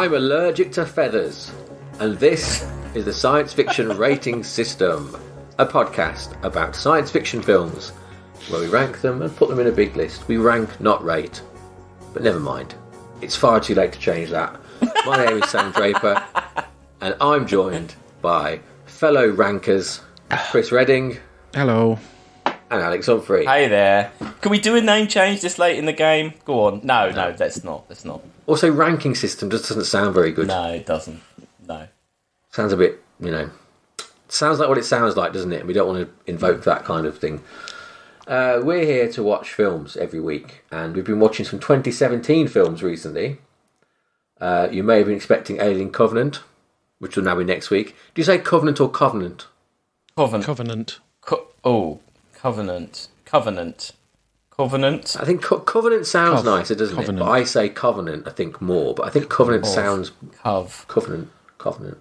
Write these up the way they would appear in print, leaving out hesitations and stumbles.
I'm allergic to feathers, and this is the Science Fiction Rating System, a podcast about science fiction films, where we rank them and put them in a big list. We rank, not rate. But never mind. It's far too late to change that. My name is Sam Draper, and I'm joined by fellow rankers Chris Redding. Hello. And Alex Humphrey. Hey there. Can we do a name change this late in the game? Go on. No, let's not. Also, ranking system just doesn't sound very good. No, it doesn't. No. Sounds a bit, sounds like what it sounds like, doesn't it? And we don't want to invoke that kind of thing. We're here to watch films every week, and we've been watching some 2017 films recently. You may have been expecting Alien Covenant, which will now be next week. Do you say Covenant or Covenant? Covenant. Covenant. I think Covenant sounds nicer, doesn't it? But I say Covenant, I think, more. But I think Covenant sounds... Covenant.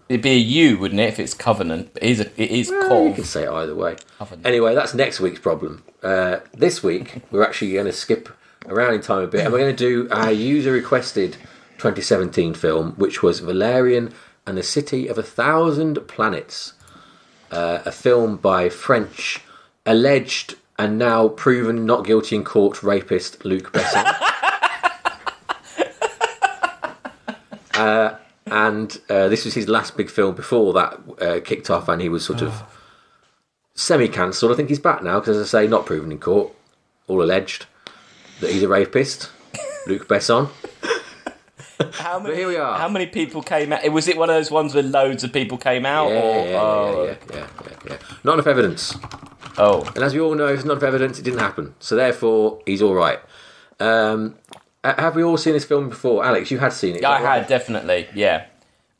It'd be a U, wouldn't it, if it's Covenant? But it is Cov. You can say it either way. Covenant. Anyway, that's next week's problem. This week, we're actually going to skip around in time a bit, and we're going to do our user-requested 2017 film, which was Valerian and the City of 1,000 Planets. A film by French alleged and now proven not guilty in court rapist Luc Besson. And this was his last big film before that kicked off, and he was sort of semi-cancelled. I think he's back now because, as I say, not proven in court, all alleged that he's a rapist, Luc Besson. But here we are. How many people came out? Was it one of those ones where loads of people came out? Yeah. Not enough evidence. Oh. And as we all know, if there's not enough evidence, it didn't happen. So therefore, he's all right. Have we all seen this film before? Alex, you had seen it. I had, definitely, yeah.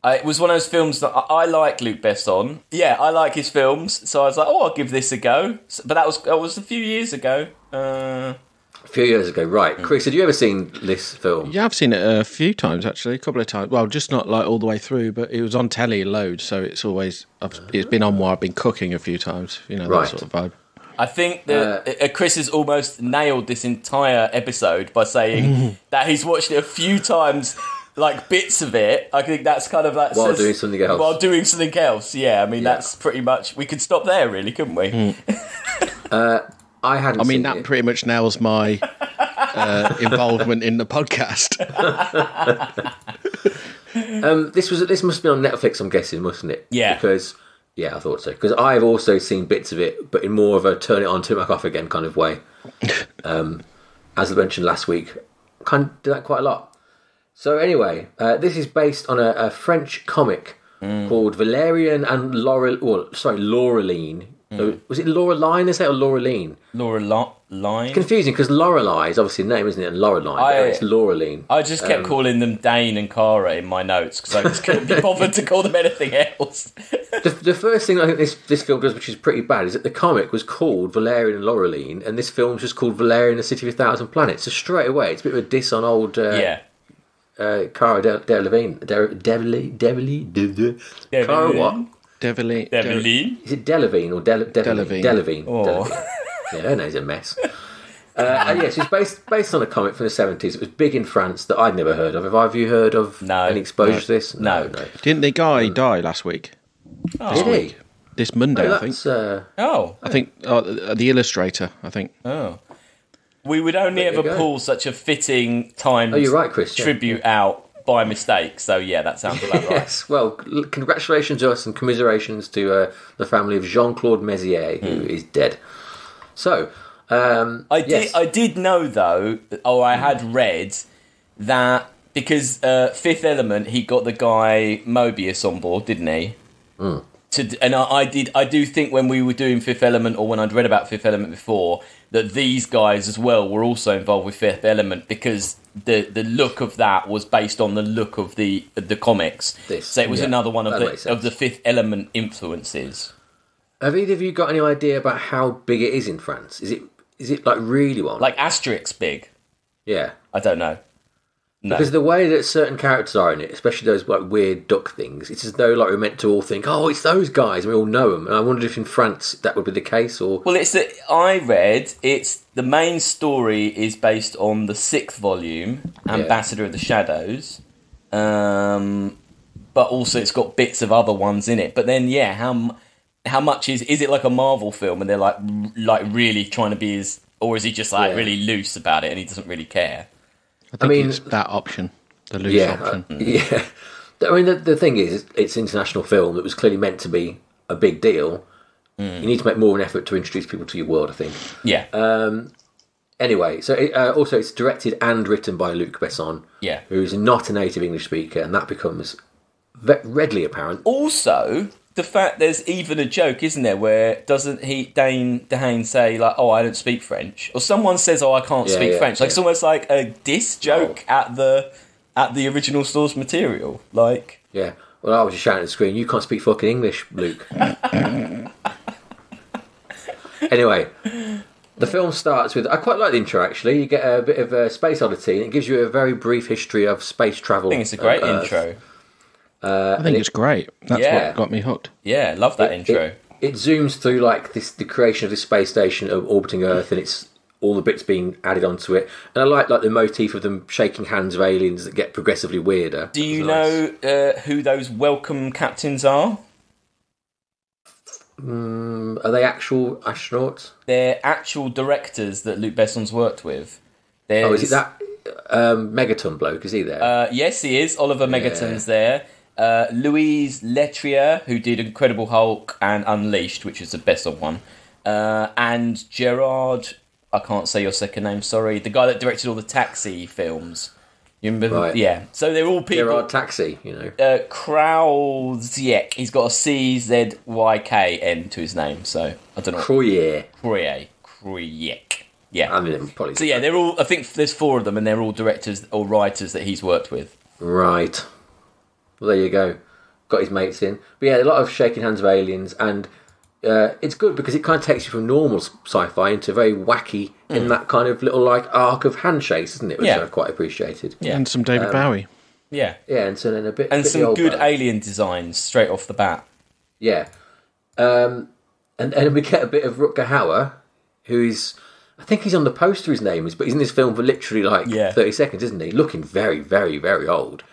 It was one of those films that I like Luc Besson. Yeah, I like his films. So I was like, I'll give this a go. But that was a few years ago. A few years ago, right. Chris, had you ever seen this film? Yeah, I've seen it a few times, actually. A couple of times. Well, just not like all the way through, but it was on telly loads, so it's always... It's been on while I've been cooking a few times, that sort of vibe. I think that Chris has almost nailed this entire episode by saying that he's watched it a few times, like bits of it. I think that's kind of like... While doing something else. Yeah. I mean, that's pretty much... We could stop there, really, couldn't we? I hadn't seen that it. pretty much nails my involvement in the podcast. This must be on Netflix, I'm guessing, mustn't it? Yeah. Because... Yeah, I thought so. Because I've also seen bits of it, but in more of a turn it on, turn it back off again kind of way. As I mentioned last week, I kind of do that quite a lot. So anyway, this is based on a French comic called Valerian and Laureline. Was it Laureline, they say, or Laureline? Laureline? Confusing, because Lorelei is obviously a name, isn't it? And Laureline, it's Laureline. I just kept calling them Dane and Cara in my notes, because I just couldn't be bothered to call them anything else. The first thing I think this film does, which is pretty bad, is that the comic was called Valerian and Laureline, and this film's just called Valerian and the City of 1,000 Planets. So straight away, it's a bit of a diss on old... Cara Delevingne. Cara what? Develine. Is it Delevingne or Delevingne? Delevingne. Oh. Yeah, her name's a mess. Yes, it's based on a comic from the 70s. It was big in France that I'd never heard of. Have you heard of any exposure to this? No. Didn't the guy die last week? Did he? This Monday, I think. I think the illustrator, I think. Oh. We would only ever pull such a fitting timed you're right, Chris, tribute out by mistake, so yeah, that sounds about right. Yes, well, congratulations to us and commiserations to the family of Jean-Claude Messier, who is dead. So, I did know, though, or I had read, that because Fifth Element, he got the guy Mobius on board, didn't he? And I do think when we were doing Fifth Element, or when I'd read about Fifth Element before, that these guys as well were also involved with Fifth Element, because the look of that was based on the look of the comics. So it was another one of the Fifth Element influences. Have either of you got any idea about how big it is in France? Is it like really one? Like Asterix big? Yeah. I don't know. No. Because the way that certain characters are in it, especially those like weird duck things, it's as though like we're meant to all think, oh, it's those guys, and we all know them. And I wondered if in France that would be the case, or... Well, I read, the main story is based on the 6th volume, Ambassador of the Shadows, but also it's got bits of other ones in it. But then, yeah, how much is it like a Marvel film, and they're like really trying to be as, or is he just like really loose about it and he doesn't really care? I mean, it's that option, the loose option. Yeah. I mean, the thing is, it's an international film that was clearly meant to be a big deal. You need to make more of an effort to introduce people to your world, I think. Yeah. Anyway, so also it's directed and written by Luc Besson, who's not a native English speaker, and that becomes readily apparent. Also, the fact there's even a joke, isn't there, where doesn't Dane Dehaan say, like, oh, I don't speak French? Or someone says, oh, I can't speak French. Like, it's almost like a diss joke at the original source material. Like... Yeah. Well, I was just shouting at the screen, you can't speak fucking English, Luke. Anyway, the film starts with... I quite like the intro, actually. You get a bit of a space oddity, and it gives you a very brief history of space travel. I think it's a great intro. I think it's great. That's what got me hooked. Yeah, love that intro. It zooms through like the creation of this space station orbiting Earth, and it's all the bits being added onto it. And I like the motif of them shaking hands of aliens that get progressively weirder. Do you know who those welcome captains are? Are they actual astronauts? They're actual directors that Luc Besson's worked with. Is it that Megaton bloke? Is he there? Yes, he is. Oliver Megaton's there. Louise Leterrier, who did Incredible Hulk and Unleashed, which is the Besson one. And Gerard, I can't say your second name, sorry. The guy that directed all the Taxi films. You remember? Right. Yeah. So they're all people... Gerard Taxi, you know. Krauziek. He's got a C-Z-Y-K-N to his name, so I don't know. Krauziek. Yeah. I mean, probably... So yeah, they're all... I think there's 4 of them, and they're all directors or writers that he's worked with. Right. Well, there you go. Got his mates in. But yeah, a lot of shaking hands of aliens, and it's good because it kind of takes you from normal sci-fi into very wacky in that kind of little like arc of handshakes, isn't it? Which I've quite appreciated. Yeah. And some David Bowie. Yeah. Yeah, and so then a bit... And some good Bowie. alien designs straight off the bat. Yeah. And we get a bit of Rutger Hauer, who is... I think he's on the poster, his name is, but he's in this film for literally like 30 seconds, isn't he? Looking very, very, very old.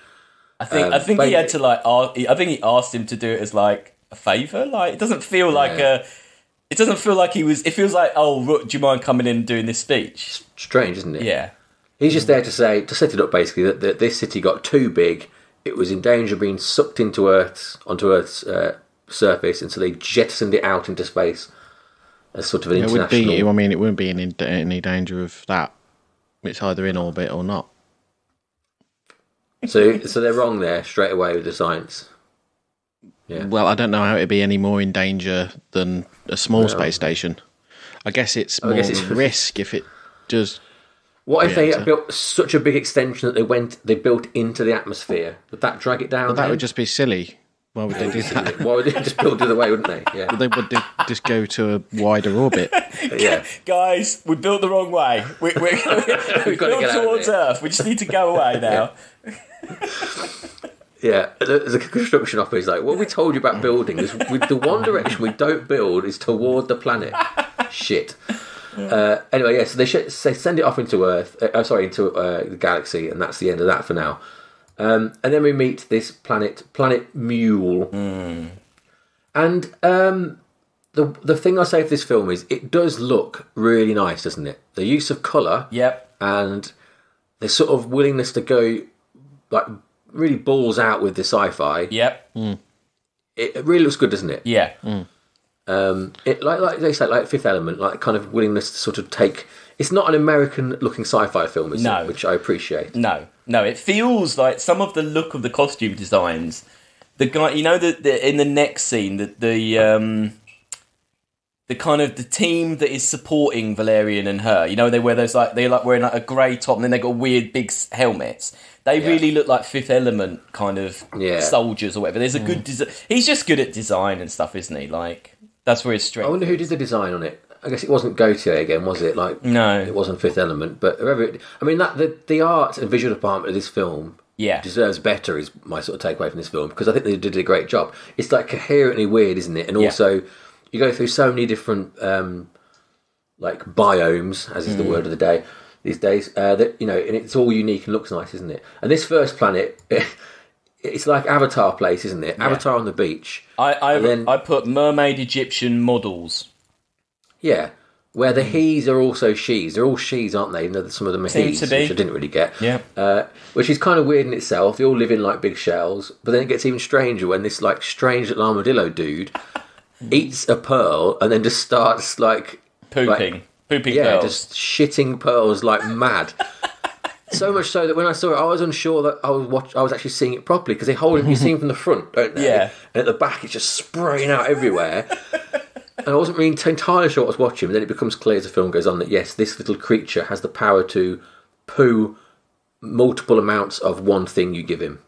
I think he had to like. I think he asked him to do it as like a favour. Like it doesn't feel like a. It doesn't feel like he was. It feels like, oh, Rook, do you mind coming in and doing this speech? Strange, isn't it? Yeah. He's just there to set it up basically that this city got too big. It was in danger of being sucked onto Earth's surface, and so they jettisoned it out into space as sort of an international. It wouldn't be in any danger of that. It's either in orbit or not. So they're wrong there straight away with the science. Yeah. Well, I don't know how it'd be any more in danger than a small space station. I guess it's more of a risk if it does. What if they built such a big extension that they built into the atmosphere? Would that drag it down? Well, that would just be silly. Why would they do that? Why would they just build it the way, wouldn't they? Yeah. Well, they would just go to a wider orbit. Yeah. Guys, we built the wrong way. We're built towards Earth. We just need to go away now. Yeah, there's a construction office like, what we told you about building is with the one direction we don't build is toward the planet. Shit. Anyway, so they send it off into Earth. Into the galaxy, and that's the end of that for now. And then we meet this planet Mule. And the thing I say for this film is it does look really nice, doesn't it? The use of colour. Yep. And the sort of willingness to go like really balls out with the sci-fi. Yep. It really looks good, doesn't it? Yeah. It like they say, like Fifth Element, like kind of willingness to sort of take. It's not an American-looking sci-fi film, is it? Which I appreciate. No, it feels like some of the look of the costume designs. The guy, you know, the in the next scene, the kind of the team that is supporting Valerian and her. You know, they're wearing like a grey top, and then they got weird big helmets. They really look like Fifth Element kind of soldiers or whatever. There's a good design. He's just good at design and stuff, isn't he? Like that's where his strength. I wonder who did the design on it. I guess it wasn't Gautier again, was it? Like no, it wasn't Fifth Element, but whoever. I mean, the art and visual department of this film deserves better. Is my sort of takeaway from this film, because I think they did a great job. It's like coherently weird, isn't it? And also, you go through so many different like biomes, as is the word of the day these days. That and it's all unique and looks nice, isn't it? And this first planet, it's like Avatar place, isn't it? Yeah. Avatar on the beach. I put mermaid Egyptian models. Yeah, where the he's are also she's. They're all she's, aren't they? Even though some of them are Seems he's, to be. which I didn't really get. Yeah. Which is kind of weird in itself. They all live in like big shells, but then it gets even stranger when this like strange little armadillo dude eats a pearl and then just starts like pooping pearls. Just shitting pearls like mad. So much so that when I saw it, I was unsure that I was actually seeing it properly, because they hold it, you see them from the front, don't they? Yeah. And at the back, it's just spraying out everywhere. And I wasn't really entirely sure what I was watching, but then it becomes clear as the film goes on that, yes, this little creature has the power to poo multiple amounts of one thing you give him.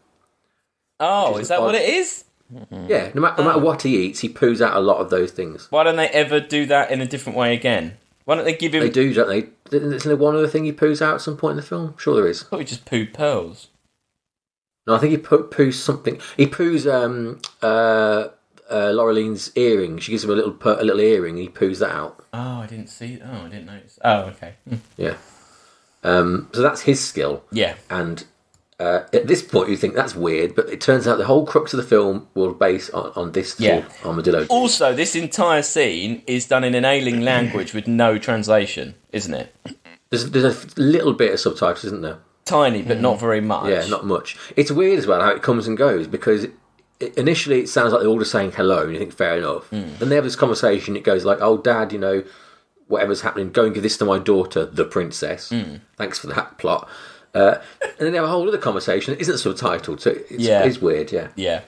Oh, is that what it is? Yeah, no matter what he eats, he poos out a lot of those things. Why don't they ever do that in a different way again? Why don't they give him... They do, don't they? Isn't there one other thing he poos out at some point in the film? Sure there is. I thought he just pooed pearls. No, I think he poos something. He poos Laureline's earring. She gives him a little earring, and he poos that out. Oh, I didn't notice. Oh, okay. Yeah. So that's his skill. Yeah. And at this point, you think that's weird, but it turns out the whole crux of the film will base on this little armadillo. Also, this entire scene is done in an alien language with no translation, isn't it? There's a little bit of subtitles, isn't there? Tiny, but not very much. Yeah, not much. It's weird as well how it comes and goes, because initially it sounds like they're all just saying hello, and you think, fair enough. Then they have this conversation, it goes like, oh, Dad, whatever's happening, go and give this to my daughter, the princess. Thanks for that plot. And then they have a whole other conversation that isn't subtitled, so it's weird, yeah. Yeah.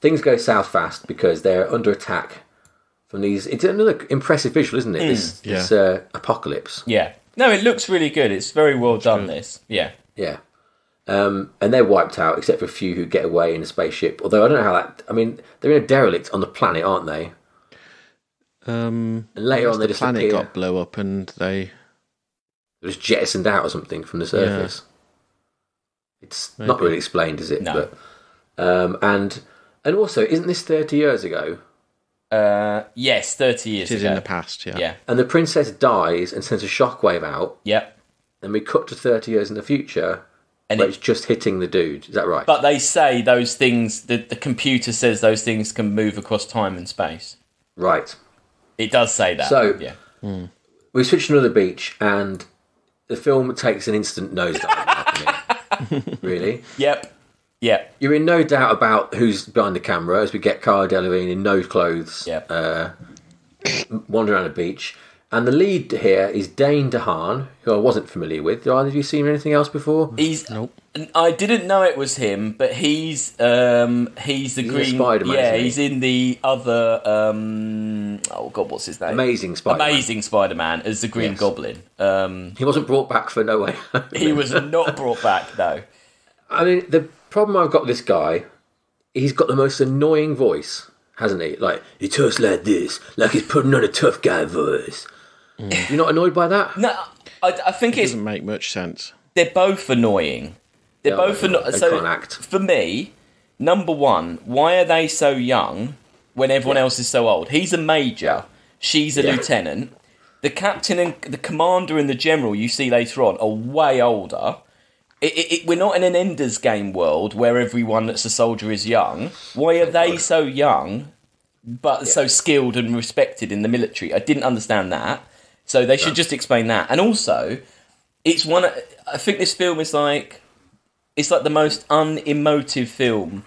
Things go south fast because they're under attack from these... It's another impressive visual, isn't it? This apocalypse. Yeah. No, it looks really good. It's very well done, this. Yeah. Yeah. And they're wiped out, except for a few who get away in a spaceship. Although I don't know how that... I mean, they're in a derelict on the planet, aren't they? And later on they disappear. The planet got blow up and they... It was jettisoned out or something from the surface. Yeah. It's not really explained, is it? No. But, and also, isn't this 30 years ago? Yes, 30 years ago. It is in the past, yeah. And the princess dies and sends a shockwave out. Yep. And we cut to 30 years in the future, and it's just hitting the dude. Is that right? But they say those things, the computer says those things can move across time and space. Right. It does say that. So, we switch to another beach, and the film takes an instant nosedive. Really? Yep. You're in no doubt about who's behind the camera as we get Cara Delevingne in no clothes wandering around the beach. And the lead here is Dane Dehaan, who I wasn't familiar with. Do either of you seen anything else before? Nope. I didn't know it was him, but he's the green Spider-Man. Yeah, he's in the other. Oh God, what's his name? Amazing Spider-Man as the Green Goblin. He wasn't brought back for No Way Home. He was not brought back, no. I mean, the problem I've got with this guy, he's got the most annoying voice, hasn't he? Like, he talks like this, like he's putting on a tough guy voice. You're not annoyed by that? No, I think it doesn't make much sense. They're both annoying. They're both annoying. So can't act. For me, number one, why are they so young when everyone else is so old? He's a major. She's a lieutenant. The captain and the commander and the general you see later on are way older. We're not in an Ender's Game world where everyone that's a soldier is young. Why are they so young, but so skilled and respected in the military? I didn't understand that. So they should just explain that. And also, I think this film is like... It's like the most unemotive film.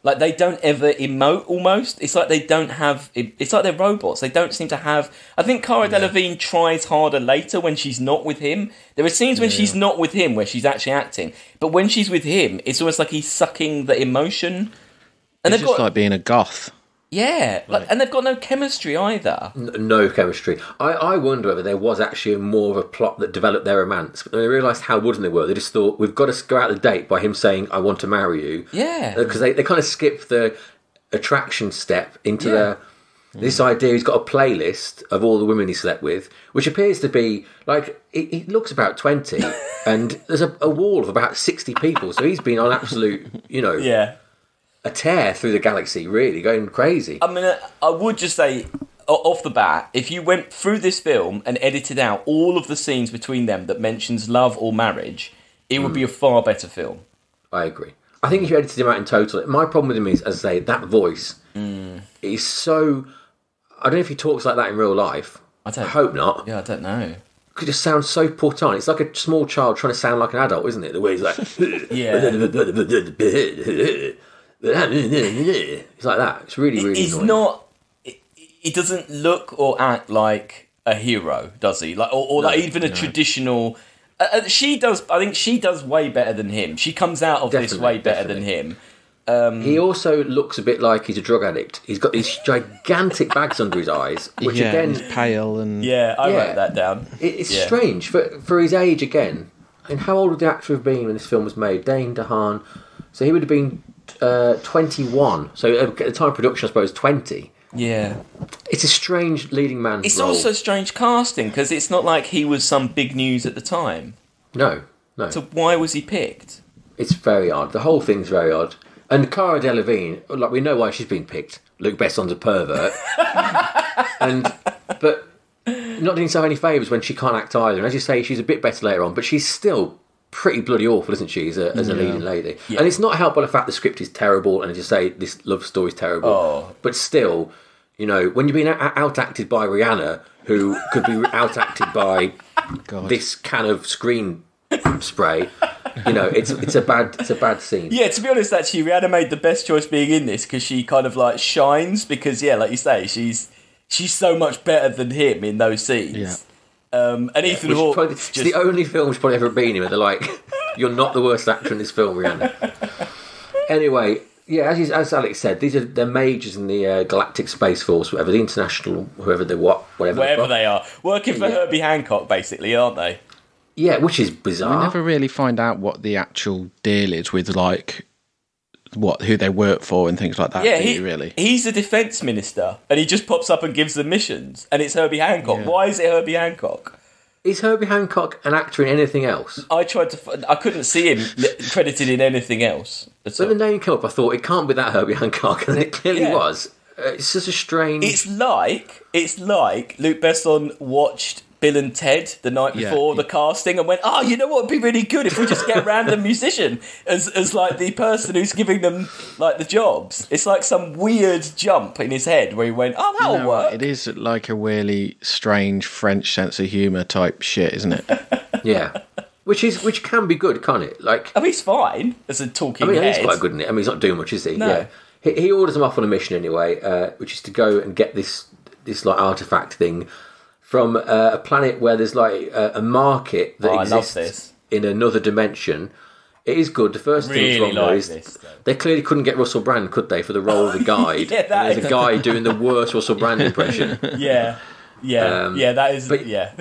Like, they don't ever emote, almost. It's like they don't have... It's like they're robots. They don't seem to have... I think Cara Delevingne tries harder later when she's not with him. There are scenes when she's not with him where she's actually acting. But when she's with him, it's almost like he's sucking the emotion. And it's just like being a goth. Yeah, and they've got no chemistry either. No chemistry. I wonder whether there was actually more of a plot that developed their romance. But when they realised how wooden they were, they just thought, we've got to go out the date by him saying, I want to marry you. Yeah. Because they kind of skipped the attraction step into this idea. He's got a playlist of all the women he slept with, which appears to be, like, he looks about 20, and there's a wall of about 60 people. So he's been on absolute, a tear through the galaxy, really, going crazy. I mean, I would just say, off the bat, if you went through this film and edited out all of the scenes between them that mentions love or marriage, it would be a far better film. I agree. I think if you edited him out in total, my problem with him is, as I say, that voice is so. I don't know if he talks like that in real life. I hope not. Yeah, I don't know. It just sounds so put on. It's like a small child trying to sound like an adult, isn't it? The way he's like, yeah, it's like that. It's really, really. He's annoying. not. He doesn't look or act like a hero, does he? Like, or like even a traditional. She does. I think she does way better than him. She comes out of this way better than him. He also looks a bit like he's a drug addict. He's got these gigantic bags under his eyes, which again, he's pale and I wrote that down. It's strange for his age again. And how old would the actor have been when this film was made? Dane Dehaan. So he would have been 21. So at the time of production, I suppose 20. Yeah, it's a strange leading man. It's role. also strange casting because it's not like he was some big news at the time. No. So why was he picked? It's very odd. The whole thing's very odd. And Cara Delevingne, like we know why she's been picked. Luc Besson's a pervert, but not doing so any favours when she can't act either. And as you say, she's a bit better later on, but she's still pretty bloody awful, isn't she, as a leading lady? Yeah. And it's not helped by the fact the script is terrible, and as you say, this love story is terrible. Oh. But still, you know, when you're being out-acted by Rihanna, who could be out-acted by this can of screen spray, you know, it's a bad scene. Yeah, to be honest, actually, Rihanna made the best choice being in this because she kind of like shines because, like you say, she's so much better than him in those scenes. Yeah. And Ethan Hawke... It's the only film she's probably ever been in where they're like, you're not the worst actor in this film, Rihanna. Anyway, yeah, as Alex said, they're majors in the Galactic Space Force, whatever, the International, whoever whatever they are. Working for Herbie Hancock, basically, aren't they? Yeah, which is bizarre. We never really find out what the actual deal is with, like, who they work for and things like that. Yeah, he's a defence minister, and he just pops up and gives them missions, and it's Herbie Hancock. Yeah. Why is it Herbie Hancock? Is Herbie Hancock an actor in anything else? I couldn't see him credited in anything else. When the name came up, I thought, it can't be that Herbie Hancock, and it clearly was. It's just a strange... It's like Luc Besson watched Bill and Ted the night before the casting and went, you know what would be really good if we just get a random musician as like the person who's giving them like the jobs. It's like some weird jump in his head where he went, that'll work. It is like a really strange French sense of humour type shit, isn't it? Yeah. Which can be good, can't it? Like, he's fine as a talking head. He's quite good in it. He's not doing much, is he? No. Yeah. He orders them off on a mission anyway, which is to go and get this like artifact thing from a planet where there's like a market that exists in another dimension. It is good. The first thing wrong though is they clearly couldn't get Russell Brand, could they, for the role of the guide? There's a guy doing the worst Russell Brand impression. That is. But yeah,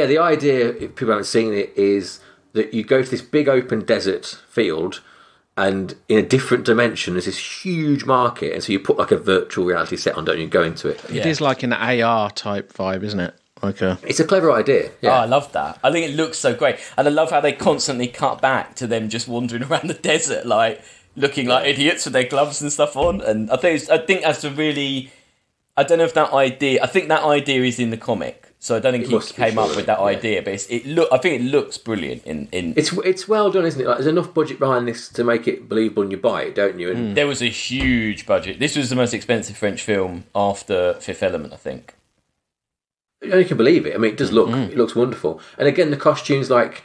the idea, if people haven't seen it, is that you go to this big open desert field, and in a different dimension, there's this huge market, and so you put like a virtual reality set on, don't you? Go into it. It is like an AR type vibe, isn't it? It's a clever idea. Yeah. I love that. I think it looks so great, and I love how they constantly cut back to them just wandering around the desert, like looking like idiots with their gloves and stuff on. And I think that's a really. I don't know if that idea. I think that idea is in the comic. So I don't think he came up with that idea, but I think it looks brilliant. It's well done, isn't it? Like, there's enough budget behind this to make it believable, and you buy it, don't you? And there was a huge budget. This was the most expensive French film after Fifth Element, I think. You can believe it. I mean, it does look. It looks wonderful. And again, the costumes, like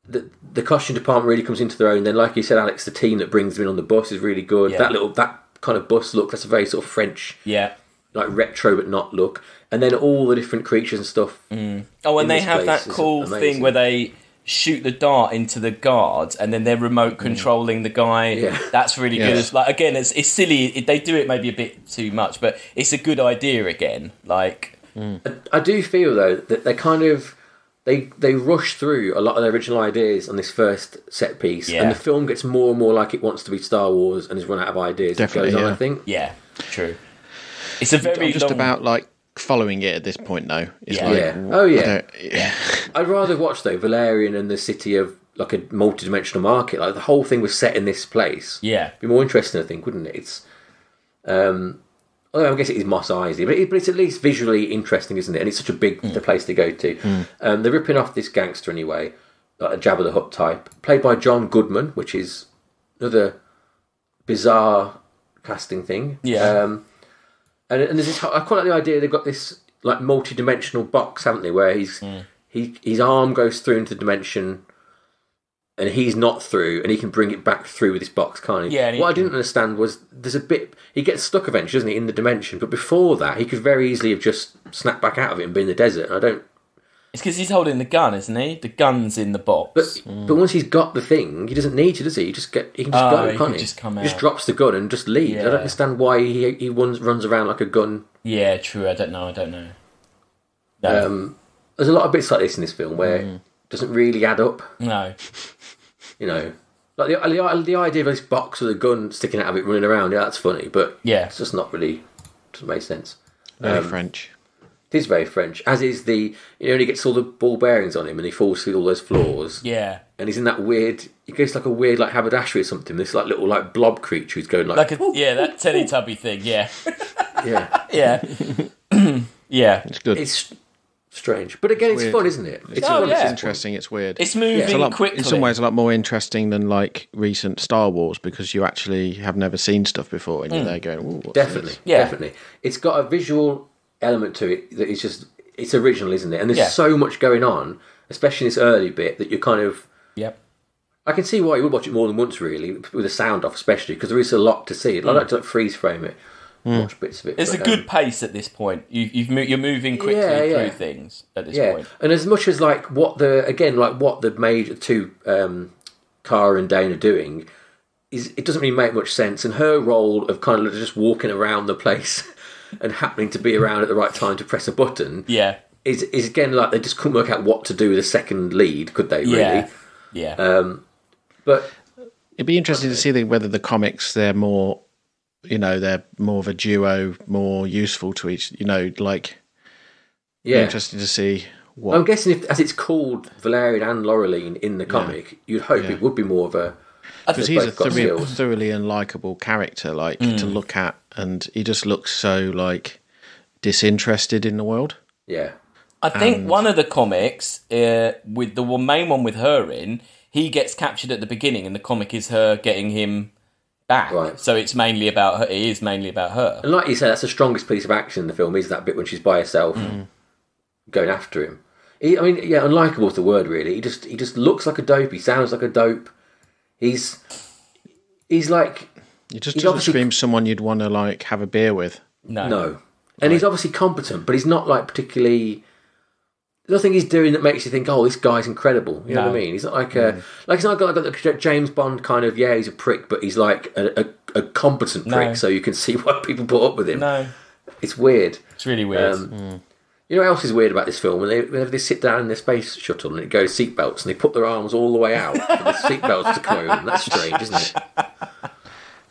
the costume department really comes into their own. Then, like you said, Alex, the team that brings them in on the bus is really good. Yeah. That kind of bus look. That's a very sort of French. Yeah. Like retro but not look, and then all the different creatures and stuff. Oh, and they have that cool thing where they shoot the dart into the guard, and then they're remote controlling the guy. Yeah. That's really good. It's like, again, it's silly. They do it maybe a bit too much, but it's a good idea again. Like, I do feel though that they kind of they rush through a lot of their original ideas on this first set piece, and the film gets more and more like it wants to be Star Wars and has run out of ideas. Definitely, it goes on, I think. Yeah, true. It's a very just about like following it at this point, though. It's I'd rather watch though Valerian and the city of like a multi-dimensional market. Like the whole thing was set in this place. Yeah, it'd be more interesting, I think, wouldn't it? It's, although I guess it is Mos Eisley, but it's at least visually interesting, isn't it? And it's such a big place to go to. They're ripping off this gangster anyway, like a Jabba the Hutt type, played by John Goodman, which is another bizarre casting thing. Yeah. And there's this. I quite like the idea they've got this like multi-dimensional box, haven't they? Where his arm goes through into the dimension, and he's not through, and he can bring it back through with this box, can't he? Yeah. What I didn't understand was there's a bit he gets stuck eventually, doesn't he, in the dimension? But before that, he could very easily have just snapped back out of it and been in the desert. And I don't. It's because he's holding the gun, isn't he? The gun's in the box. But once he's got the thing, he doesn't need to, does he? He can just go, can't he? Just come out. He just drops the gun and just leaves. Yeah. I don't understand why he runs around like a gun. Yeah, true. I don't know. No. There's a lot of bits like this in this film where it doesn't really add up. No. You know, like the idea of this box with a gun sticking out of it running around, yeah, that's funny, but it's just not really, doesn't make sense. Very French. It is very French, as is he gets all the ball bearings on him and he falls through all those floors. Yeah. And he's in that weird, he goes like a weird like haberdashery or something, this like little like blob creature who's going like... that Teletubby thing, yeah. Yeah. Yeah. Yeah. It's good. It's strange. But again, it's fun, isn't it? It's interesting, it's weird. It's moving quickly. In some ways a lot more interesting than like recent Star Wars because you actually have never seen stuff before and you're there going, ooh, what's Definitely. this? Yeah. Definitely. It's got a visual element to it that is just, it's original, isn't it? And there's so much going on, especially in this early bit, that you're kind of... Yep. I can see why you would watch it more than once, really, with the sound off, especially, because there is a lot to see. I like to freeze frame it, watch bits of it. It's a good pace at this point. You're moving quickly through things at this point. And as much as like what the major two Cara and Dane are doing, it doesn't really make much sense. And her role of kind of just walking around the place and happening to be around at the right time to press a button, is again like they just couldn't work out what to do with a second lead, could they? Really? Yeah. But it'd be interesting to see whether the comics they're more of a duo, more useful to each. Interesting to see. What I'm guessing as it's called Valerian and Laureline in the comic, you'd hope it would be more of a... Because he's a thoroughly unlikable character, to look at, and he just looks so disinterested in the world. Yeah, I think one of the comics with the main one with her in, he gets captured at the beginning, and the comic is her getting him back. Right. So it's mainly about her. It is mainly about her. And like you said, that's the strongest piece of action in the film. Is that bit when she's by herself, going after him. Unlikable is the word, really. He just looks like a dope. He sounds like a dope. He's like... He just doesn't scream someone you'd want to, have a beer with. No. And he's obviously competent, but he's not, particularly... There's nothing he's doing that makes you think, oh, this guy's incredible. You know what I mean? He's not like a... He's not got the James Bond kind of, he's a prick, but he's like a competent prick, so you can see why people put up with him. No. It's weird. It's really weird. You know what else is weird about this film? Whenever they sit down in the space shuttle and it goes seatbelts and they put their arms all the way out for the seatbelts to come over. That's strange, isn't it? Well,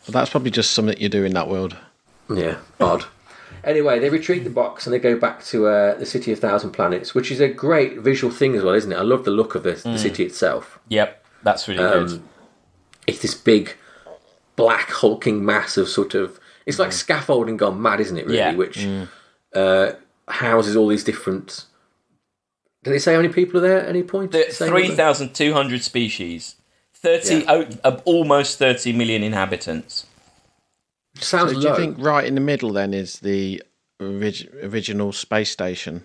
that's probably just something you do in that world. Yeah, odd. Anyway, they retrieve the box and they go back to the City of Thousand Planets, which is a great visual thing as well, isn't it? I love the look of the city itself. Yep, that's really good. It's this big, black, hulking mass of sort of... It's like scaffolding gone mad, isn't it, really? Yeah. Which... houses all these different... Did they say how many people are there at any point? 3,200 species. Almost 30 million inhabitants. Sounds low. Do you think right in the middle then is the original space station?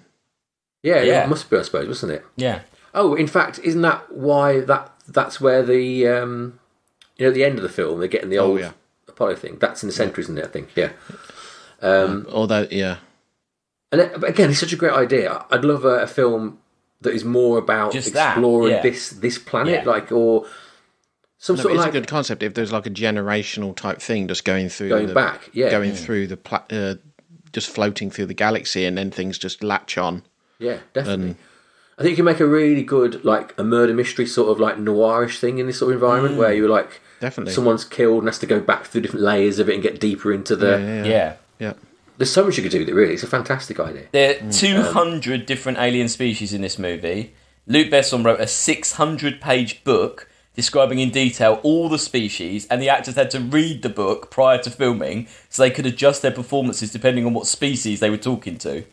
Yeah, it must be, I suppose, wasn't it? Yeah. Oh, in fact, isn't that why that's where the... at the end of the film, they're getting the old Apollo thing. That's in the centre, isn't it, I think? Yeah. And again, it's such a great idea. I'd love a film that is more about just exploring this planet, or some sort of it's a good concept. If there's a generational type thing, just going through through the just floating through the galaxy, and then things just latch on. Yeah, definitely. I think you can make a really good a murder mystery sort of noirish thing in this sort of environment where you're definitely someone's killed and has to go back through different layers of it and get deeper into the yeah. There's so much you could do with it, really. It's a fantastic idea. There are 200 different alien species in this movie. Luc Besson wrote a 600-page book describing in detail all the species, and the actors had to read the book prior to filming so they could adjust their performances depending on what species they were talking to.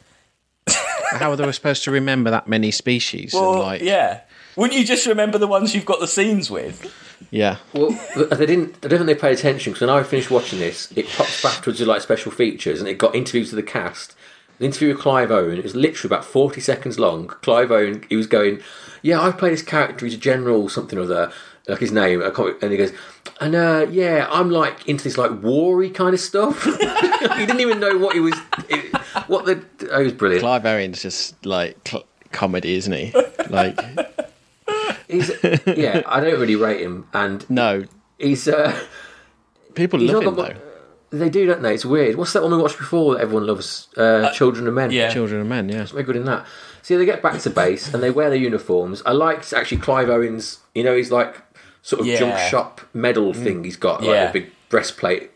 How they were supposed to remember that many species? Well, yeah. Wouldn't you just remember the ones you've got the scenes with? Yeah. Well, I don't think they paid attention, because when I finished watching this, it pops backwards with like special features, and it got interviews with the cast. An interview with Clive Owen, it was literally about 40 seconds long. Clive Owen, he was going, "Yeah, I play this character, he's a general something or other, like his name," and he goes, "And yeah, I'm like into this like war-y kind of stuff." He didn't even know what he was. It was brilliant. Clive Owen's just like comedy, isn't he? Like, yeah, I don't really rate him, and no, he's people love him though. They do, don't they? It's weird. What's that one we watched before that everyone loves? Children of Men. Yeah, Children of Men. Yeah, it's very good in that. See, they get back to base and they wear their uniforms. I liked actually Clive Owen's. You know, he's like sort of junk shop medal thing. He's got like a big breastplate.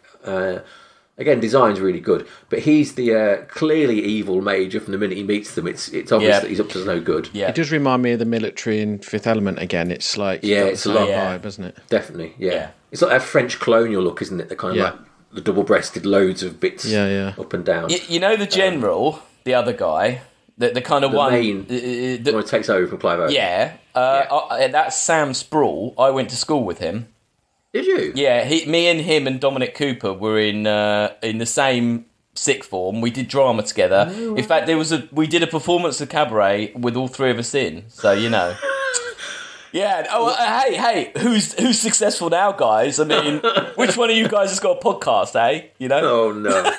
Again, design's really good, but he's the clearly evil major from the minute he meets them. It's obvious that he's up to no good. Yeah, it does remind me of the military in Fifth Element again. It's like it's a lot vibe, isn't it? Definitely, yeah. It's like a French colonial look, isn't it? The kind of like the double-breasted, loads of bits up and down. You know the general, the other guy, the kind of the one... Main, the one who takes over from Clive Owen. Yeah. That's Sam Sproul. I went to school with him. Did you? Yeah, me and him and Dominic Cooper were in the same sixth form. We did drama together. Oh, in fact, we did a performance of Cabaret with all three of us in, so you know... Yeah. Oh, hey, who's successful now, guys? I mean, which one of you guys has got a podcast, eh? You know? Oh no.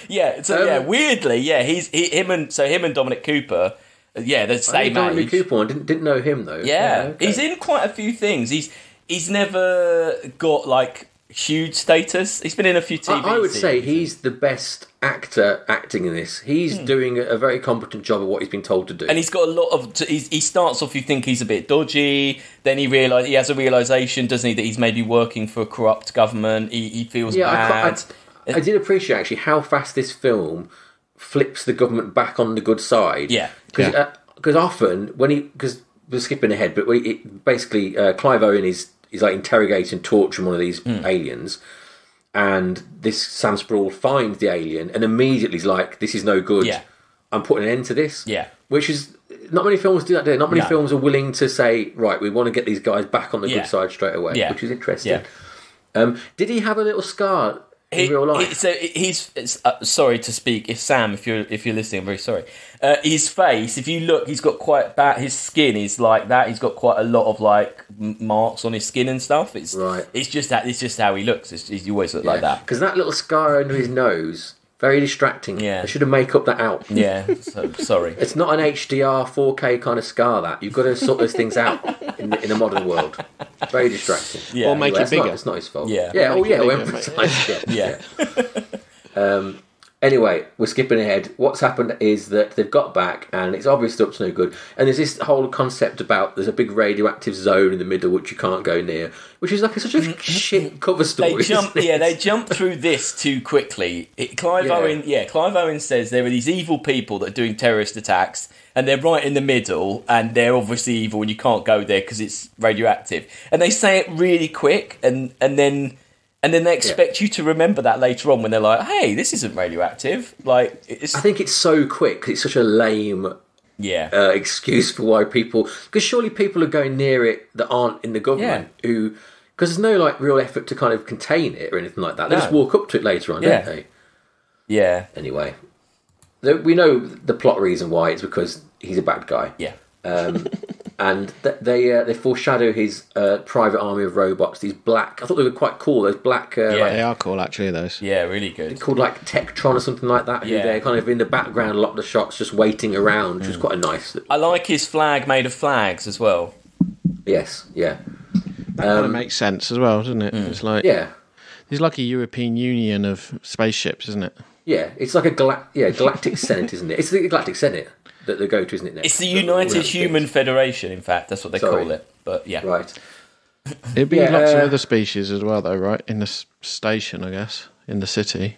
Yeah. So weirdly, him and Dominic Cooper, the same age. Dominic Cooper one didn't know him though. Yeah, okay. He's in quite a few things. He's never got like huge status. He's been in a few TV. I would say he's the best actor acting in this. He's doing a very competent job of what he's been told to do. And he's got a lot of... He starts off, you think he's a bit dodgy, then he has a realisation, doesn't he, that he's maybe working for a corrupt government. He feels bad. I did appreciate, actually, how fast this film flips the government back on the good side. Yeah. Because often, because we're skipping ahead, but basically Clive Owen is like interrogating, torturing one of these aliens, and this Sam Sproul finds the alien and immediately is like, "This is no good. Yeah. I'm putting an end to this." Yeah, which is not many films do that. Not many films are willing to say, "Right, we want to get these guys back on the good side straight away," which is interesting. Yeah. Did he have a little scar in real life? He's sorry to speak. If Sam, if you're listening, I'm very sorry. His face, if you look, he's got quite bad. His skin is like that. He's got quite a lot of like marks on his skin and stuff. It's just how he looks. He always look like that. Because that little scar under his nose, very distracting. Yeah, they should have make up that out. Yeah, so sorry. It's not an HDR 4K kind of scar. That you've got to sort those things out in a modern world. Very distracting. Yeah, or make it bigger. It's not his fault. Yeah. Yeah. Anyway, we're skipping ahead. What's happened is that they've got back, and it's obviously up to no good. And there's this whole concept about there's a big radioactive zone in the middle which you can't go near, which is like such a shit cover story. They jump through this too quickly. Clive Owen says there are these evil people that are doing terrorist attacks, and they're right in the middle, and they're obviously evil, and you can't go there because it's radioactive. And they say it really quick, and then they expect you to remember that later on when they're like, "Hey, this isn't radioactive." Like, I think it's so quick. 'Cause it's such a lame excuse for why people... Because surely people are going near it that aren't in the government who... Because there's no like real effort to kind of contain it or anything like that. They just walk up to it later on, don't they? Yeah. Anyway, we know the plot reason why. It's because he's a bad guy. Yeah. And they foreshadow his private army of robots. These black... I thought they were quite cool. Those black... they are cool, actually, those. Yeah, really good. They're called like Tektron or something like that. Yeah. They're kind of in the background, a lot of the shots, just waiting around, which is quite a nice... I like his flag made of flags as well. Yes, yeah. That kind of makes sense as well, doesn't it? It's like... Yeah. It's like a European Union of spaceships, isn't it? Yeah, it's like a Galactic Senate, isn't it? It's the Galactic Senate that they go to, isn't it? Next? It's the United Human Federation, in fact. That's what they call it. But yeah, right. It'd be lots of other species as well, though, right? In the station, I guess, in the city.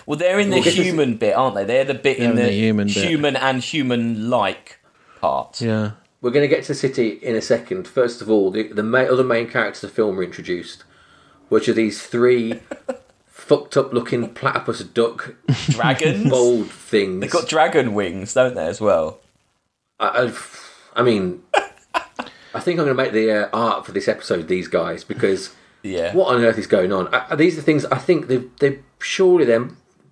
Well, they're in the human bit, aren't they? They're the bit in the human and human-like part. Yeah. We're going to get to the city in a second. First of all, the other main characters of the film are introduced, which are these three fucked up looking platypus duck dragons, bold things. They've got dragon wings, don't they, as well? I mean, I think I'm going to make the art for this episode these guys, because yeah. What on earth is going on? These are things I think they surely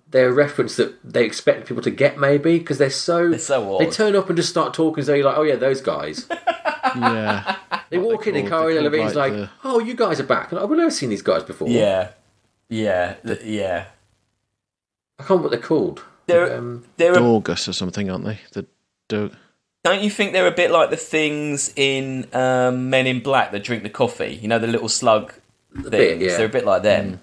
they're a reference that they expect people to get, maybe, because they're so odd. They turn up and just start talking, so you're like, oh yeah, those guys. Yeah. They walk in and Cara Delevingne's like, oh, you guys are back. And I've never seen these guys before. Yeah. I can't remember what they're called. They're Dorgus or something, aren't they? Don't you think they're a bit like the things in Men in Black that drink the coffee? You know, the little slug things? Yeah. They're a bit like them.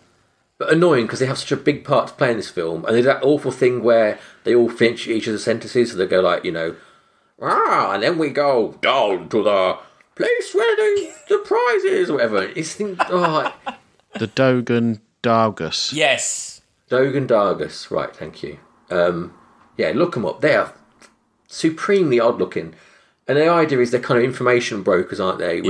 But annoying, because they have such a big part to play in this film. And there's that awful thing where they all finish each other's sentences, so they go like, and then we go down to the place where the prize is, or whatever. The Dogan Dargus. Yes. Dogan Dargus, right, thank you. Look them up. They are supremely odd looking. And the idea is they're kind of information brokers, aren't they?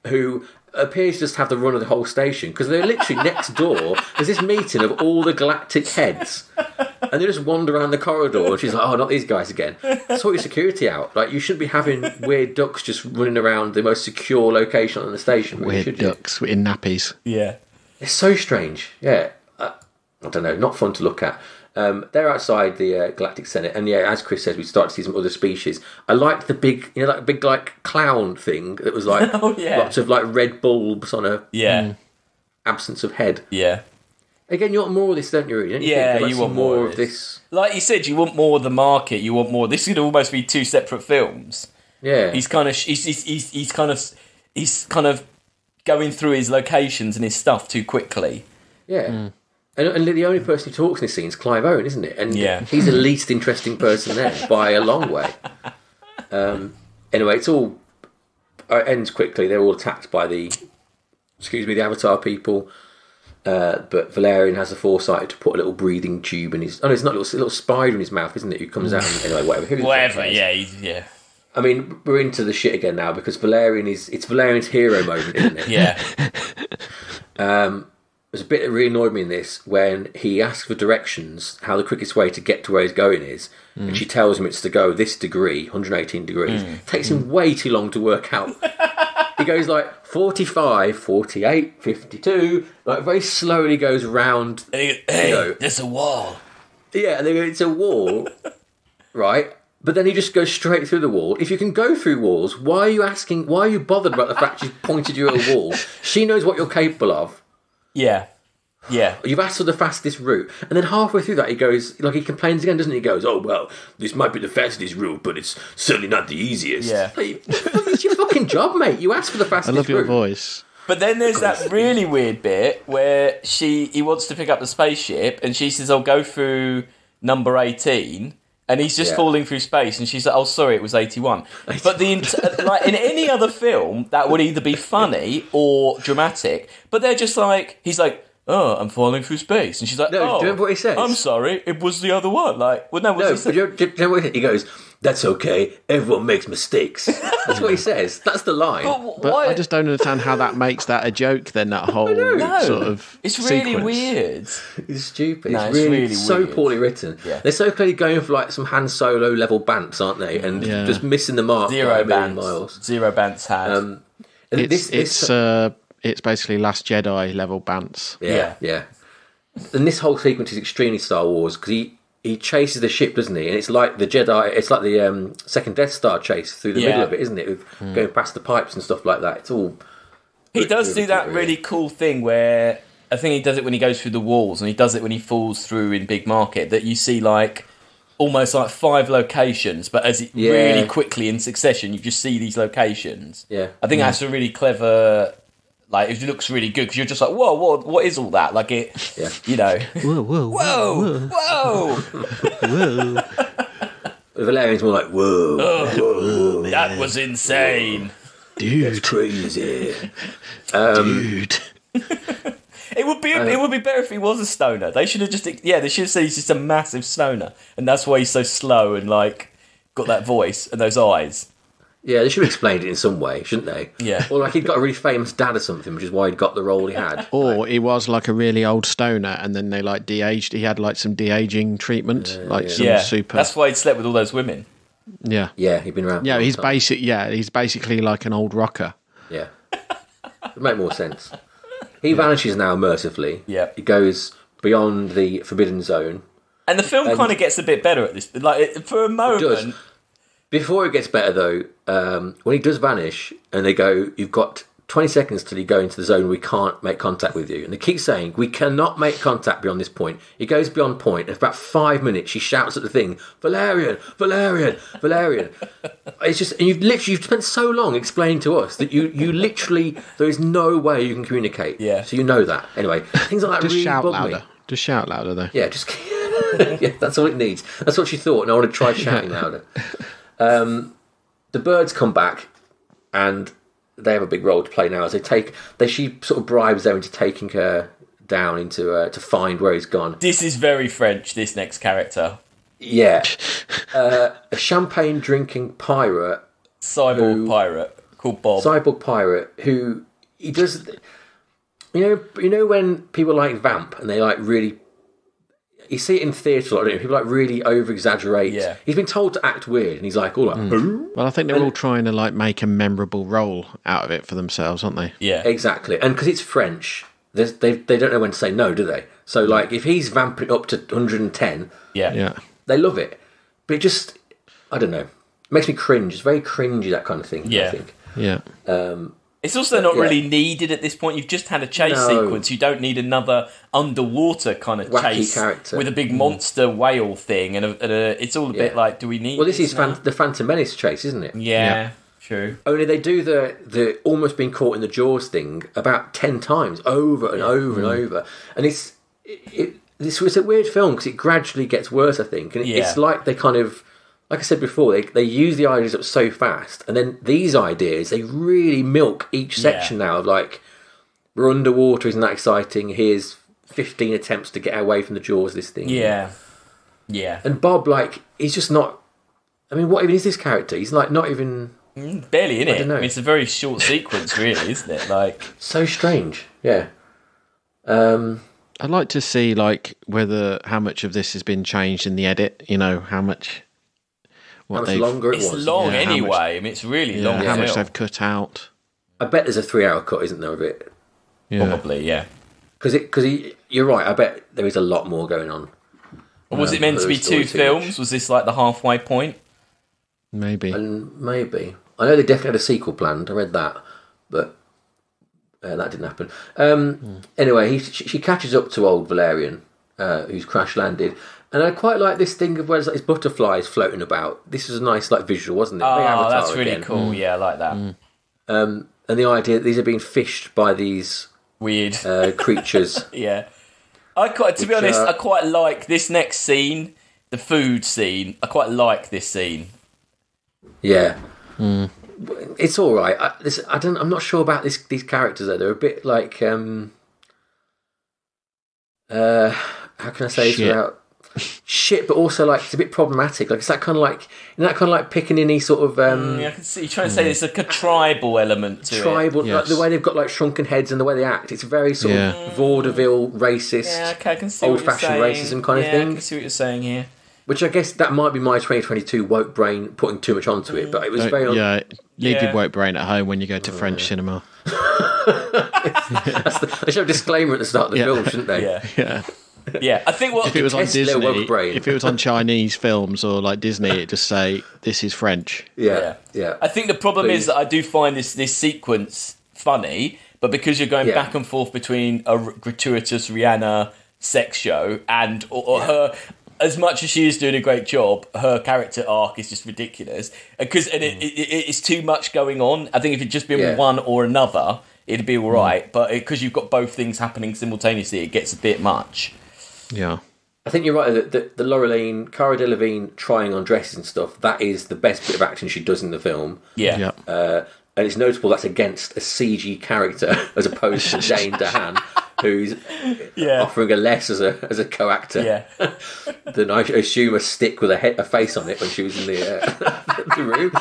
Who appears to just have the run of the whole station, because they're literally next door. There's this meeting of all the galactic heads, and they just wander around the corridor, and she's like, oh, not these guys again. Sort your security out. Like, you shouldn't be having weird ducks just running around the most secure location on the station. Weird ducks in nappies. Yeah. It's so strange. Yeah. I don't know, not fun to look at. They're outside the Galactic Senate, and as Chris says, we start to see some other species. I liked the big, big clown thing that was like lots of like red bulbs on a absence of head. Yeah. Again, you want more of this, don't you? Really? Don't you think? You want more of this. Like you said, you want more of the market. You want more. This could almost be two separate films. Yeah. He's kind of going through his locations and his stuff too quickly. Yeah. Mm. And the only person who talks in this scene is Clive Owen, isn't it? And he's the least interesting person there by a long way. Anyway, it ends quickly. They're all attacked by the Avatar people. But Valerian has the foresight to put a little breathing tube in his... Oh, no, it's not a little spider in his mouth, isn't it? Who comes out and... Anyway, whatever. Yeah. I mean, we're into the shit again now, because it's Valerian's hero moment, isn't it? Yeah. There's a bit that really annoyed me in this, when he asks for directions, how the quickest way to get to where he's going is, and she tells him it's to go this degree, 118 degrees. It takes him way too long to work out. He goes like 45, 48, 52, like very slowly goes round. Hey, there's a wall. Yeah, and they go, it's a wall, right? But then he just goes straight through the wall. If you can go through walls, why are you bothered about the fact she's pointed you at a wall? She knows what you're capable of. Yeah. You've asked for the fastest route, and then halfway through that he goes, like, he complains again, doesn't he? He goes, oh, well, this might be the fastest route, but it's certainly not the easiest. Yeah. Like, it's your fucking job, mate. You asked for the fastest route. I love your voice. But then there's that really weird bit where he wants to pick up the spaceship, and she says, I'll go through number 18, and he's just falling through space, and she's like, oh, sorry, it was 81. But like in any other film, that would either be funny or dramatic, but they're just like, he's like, oh, I'm falling through space. And she's like, no, do you remember what he says? I'm sorry, it was the other one. Like, well, no, what's he say? Do you know what he goes, that's okay, everyone makes mistakes. That's what he says. That's the line. But I just don't understand how that makes that a joke then, that whole sort of it's really sequence. Weird. It's stupid. No, it's really so weird. Poorly written. Yeah. They're so clearly going for like some Han Solo level bantz, aren't they? And just missing the mark by a million miles. Zero bantz had. It's basically Last Jedi level bantz. Yeah. And this whole sequence is extremely Star Wars, because he chases the ship, doesn't he? And it's like the Jedi, it's like the second Death Star chase through the middle of it, isn't it? With going past the pipes and stuff like that. It's all... He does do that really cool thing where, I think he does it when he goes through the walls, and he does it when he falls through in Big Market, that you see like almost like 5 locations, but as it really quickly in succession, you just see these locations. Yeah. I think that's a really clever... Like, it looks really good, because you're just like, whoa, what is all that? Like, you know... Whoa. Valerian's more like, whoa, that was insane. Dude. That's crazy. Dude. It would be better if he was a stoner. They should have just... Yeah, they should have said he's just a massive stoner, and that's why he's so slow and, like, got that voice and those eyes. Yeah, they should have explained it in some way, shouldn't they? Yeah. Or like he'd got a really famous dad or something, which is why he'd got the role he had. Or he was like a really old stoner, and then they like de-aged. He had like some de-aging treatment, super... That's why he'd slept with all those women. Yeah. Yeah, he'd been around. Yeah, he's basically like an old rocker. Yeah. Would make more sense. He vanishes now mercifully. Yeah. He goes beyond the forbidden zone. And the film kind of gets a bit better at this. Like, for a moment... It does. Before it gets better, though, when he does vanish, and they go, you've got 20 seconds till you go into the zone, we can't make contact with you. And they keep saying, we cannot make contact beyond this point. He goes beyond point, and for about 5 minutes, she shouts at the thing, Valerian, Valerian, Valerian. It's just, and you've spent so long explaining to us that you literally, there is no way you can communicate. Yeah. So you know that. Anyway, things like that Just really shout bug louder. me. Just shout louder, though. Yeah, just... yeah, that's all it needs. That's what she thought, and I want to try shouting louder. The birds come back, and they have a big role to play now. As she sort of bribes them into taking her down into to find where he's gone. This is very French. This next character, yeah, a champagne drinking pirate, pirate called Bob. Cyborg pirate who he does. You know when people like vamp and they like really. You see it in theatre a lot, don't you? People like really over-exaggerate. Yeah. He's been told to act weird, and he's like, all like, Well, I think they're all trying to like make a memorable role out of it for themselves, aren't they? Yeah, exactly. And because it's French, they don't know when to say no, do they? So, like, if he's vamping up to 110, yeah, they love it. But it just, I don't know, it makes me cringe. It's very cringy, that kind of thing. Yeah. I think. Yeah. It's also not really needed at this point. You've just had a chase sequence. You don't need another underwater kind of wacky chase character with a big monster whale thing. And it's all a bit like, do we need? Well, this is the Phantom Menace chase, isn't it? Yeah, true. Only they do the almost being caught in the jaws thing about 10 times, over and over and over. And this was a weird film because it gradually gets worse, I think. And it's like they kind of... Like I said before, they use the ideas up so fast, and then these ideas, they really milk each section now of like, we're underwater, isn't that exciting? Here's 15 attempts to get away from the jaws of this thing. Yeah. And Bob, like, he's just not... I mean, what even is this character? He's like not even... Barely in it. I mean, it's a very short sequence, really, isn't it? Like, so strange, yeah. I'd like to see, like, how much of this has been changed in the edit, how much... How much longer it was. It's long anyway. I mean, it's really long. How much they've cut out. I bet there's a 3-hour cut, isn't there, of it? Yeah. Probably, yeah. Because you're right, I bet there is a lot more going on. Or was it meant to be 2 films? Was this like the halfway point? Maybe. Maybe. I know they definitely had a sequel planned. I read that. But that didn't happen. Anyway, she catches up to old Valerian, who's crash landed. And I quite like this thing of where there's like these butterflies floating about. This was a nice like visual, wasn't it? Oh, that's really cool. Yeah, I like that. And the idea that these are being fished by these weird creatures. Yeah. To be honest, I quite like this next scene, the food scene. I quite like this scene. Yeah. It's all right. I'm not sure about these characters though. They're a bit like how can I say this without shit, but also like it's a bit problematic. Like it's that kind of like Pickaninny sort of. I can see you trying to say there's like a tribal element to it. Yes. Like the way they've got like shrunken heads and the way they act. It's very sort of vaudeville racist. Yeah, okay, I can see old-fashioned racism kind of thing. I can see what you're saying here. Which I guess that might be my 2022 woke brain putting too much onto it, but it was very... Leave your woke brain at home when you go to French cinema. They should have a disclaimer at the start of the film, shouldn't they? Yeah. Yeah, I think if it was on Disney, if it was on Chinese films or like Disney, it'd just say, this is French. Yeah. I think the problem is that I do find this sequence funny, but because you're going back and forth between a gratuitous Rihanna sex show and or her... As much as she is doing a great job, her character arc is just ridiculous. It's too much going on. I think if it'd just been one or another, it'd be all right. But because you've got both things happening simultaneously, it gets a bit much. Yeah. I think you're right. The Cara Delevingne trying on dresses and stuff, that is the best bit of acting she does in the film. Yeah. And it's notable that's against a CG character as opposed to Dane Dehaan, who's offering a less as a co-actor than I assume a stick with a face on it when she was in the room.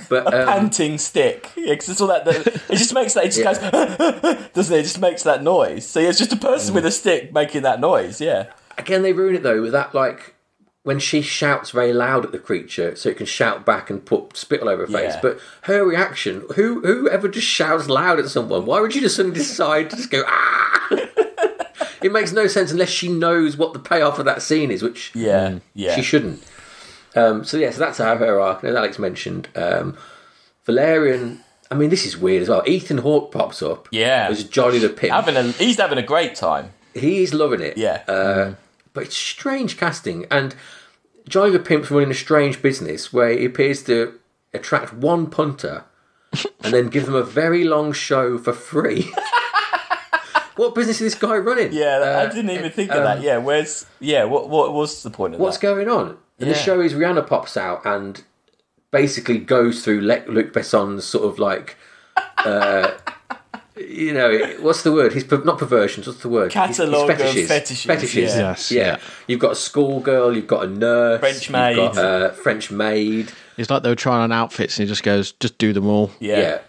But a panting stick. Yeah, because it's all that. It just makes that. It just goes, doesn't it? It just makes that noise. So it's just a person with a stick making that noise. Yeah. Again, they ruin it though with that when she shouts very loud at the creature so it can shout back and put spit all over her face. But her reaction, whoever just shouts loud at someone, why would you just suddenly decide to just go, ah? It makes no sense unless she knows what the payoff of that scene is, which she shouldn't. So that's how her arc, as Alex mentioned. Valerian, I mean, this is weird as well. Ethan Hawke pops up as Johnny the Pimp. He's having a great time. He's loving it. But it's strange casting, and Johnny the Pimp's running a strange business where he appears to attract one punter and then give them a very long show for free. What business is this guy running? I didn't even think of that. What was the point of what's that? Going on? And the show is Rihanna pops out and basically goes through Luc Besson's sort of like... what's the word? He's not perversions. What's the word? Catalogue of fetishes. Fetishes. Yeah. You've got a schoolgirl. You've got a nurse. French maid. You've got a French maid. It's like they were trying on outfits, and he just goes, "Just do them all." Yeah.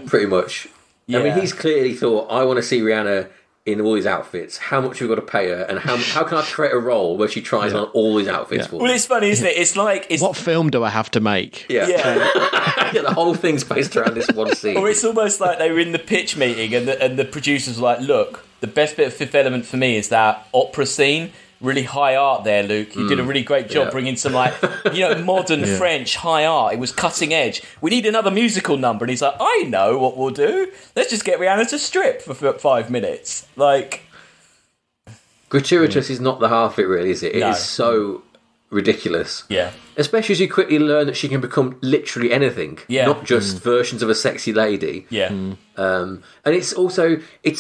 Pretty much. Yeah. I mean, he's clearly thought, "I want to see Rihanna in all these outfits. How much have we got to pay her? And how can I create a role where she tries on all these outfits for me?" Well, it's funny, isn't it? It's like... What film do I have to make? Yeah, the whole thing's based around this one scene. Or it's almost like they were in the pitch meeting and the producers were like, "Look, the best bit of Fifth Element for me is that opera scene. Really high art there, Luke. You did a really great job bringing some modern French high art. It was cutting edge. We need another musical number." And he's like, "I know what we'll do. Let's just get Rihanna to strip for 5 minutes." Like, gratuitous is not the half of it, really, is it? It is so ridiculous. Yeah. Especially as you quickly learn that she can become literally anything, not just versions of a sexy lady. Yeah. And it's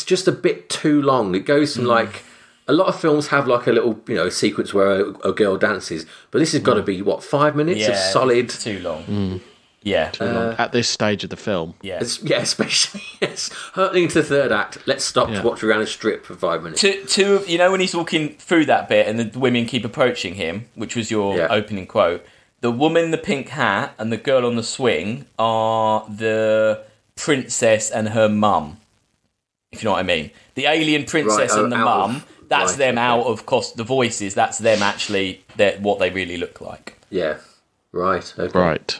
just a bit too long. It goes from like... A lot of films have like a little, sequence where a girl dances, but this has got to be 5 minutes of solid. It's too long. Yeah, too long. At this stage of the film. Yeah, especially hurtling into the third act. Let's stop to watch Rihanna strip for 5 minutes. When he's walking through that bit and the women keep approaching him, which was your opening quote. The woman in the pink hat and the girl on the swing are the princess and her mum. If you know what I mean, the alien princess and the mum. That's them out of cost. The voices, that's them actually, what they really look like. Yeah, right. Okay. Right.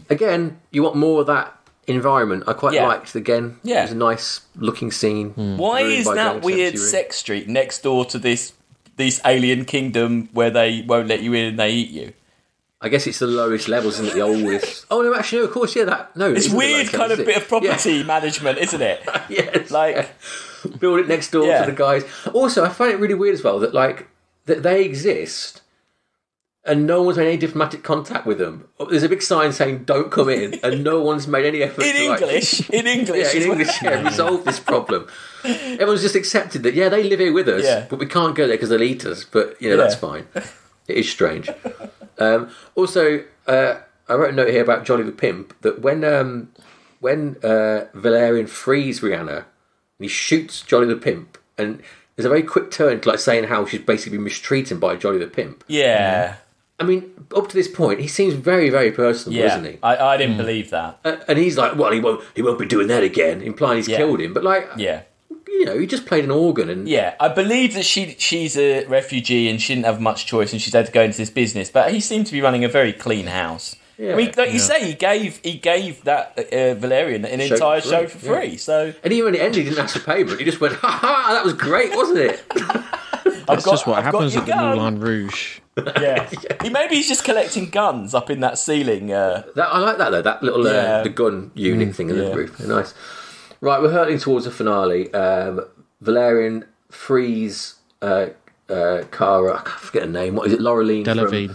Again, you want more of that environment. I quite liked, again, it was a nice looking scene. Why is that weird sex street next door to this alien kingdom where they won't let you in and they eat you? I guess it's the lowest levels, isn't it? The oldest. Oh, no, actually, no, of course, It's weird kind of bit of property management, isn't it? Yes. Build it next door to the guys. Also, I find it really weird as well that that they exist and no one's made any diplomatic contact with them. There's a big sign saying "Don't come in," and no one's made any effort in English. Resolve this problem. Everyone's just accepted that they live here with us, but we can't go there because they'll eat us. But that's fine. It is strange. Also, I wrote a note here about Johnny the Pimp that when Valerian frees Rihanna. And he shoots Johnny the Pimp, and there's a very quick turn to saying how she's basically been mistreated by Johnny the Pimp. Yeah. I mean, up to this point, he seems very, very personable, isn't he? I didn't believe that. And he's like, well, he won't be doing that again, implying he's killed him. But he just played an organ. And I believe that she's a refugee and she didn't have much choice, and she's had to go into this business. But he seemed to be running a very clean house. Yeah. I mean, like you say, he gave that Valerian an entire show for free. So, and even when it ended, he didn't ask for payment. He just went, "Ha ha, that was great, wasn't it?" That's just what happens at the Moulin Rouge. Yeah. Maybe he's just collecting guns up in that ceiling. I like that though. That little the gun unit thing in the roof. Nice. Right, we're hurtling towards the finale. Valerian frees Cara. I can't forget her name. What is it? Laureline Delavigne.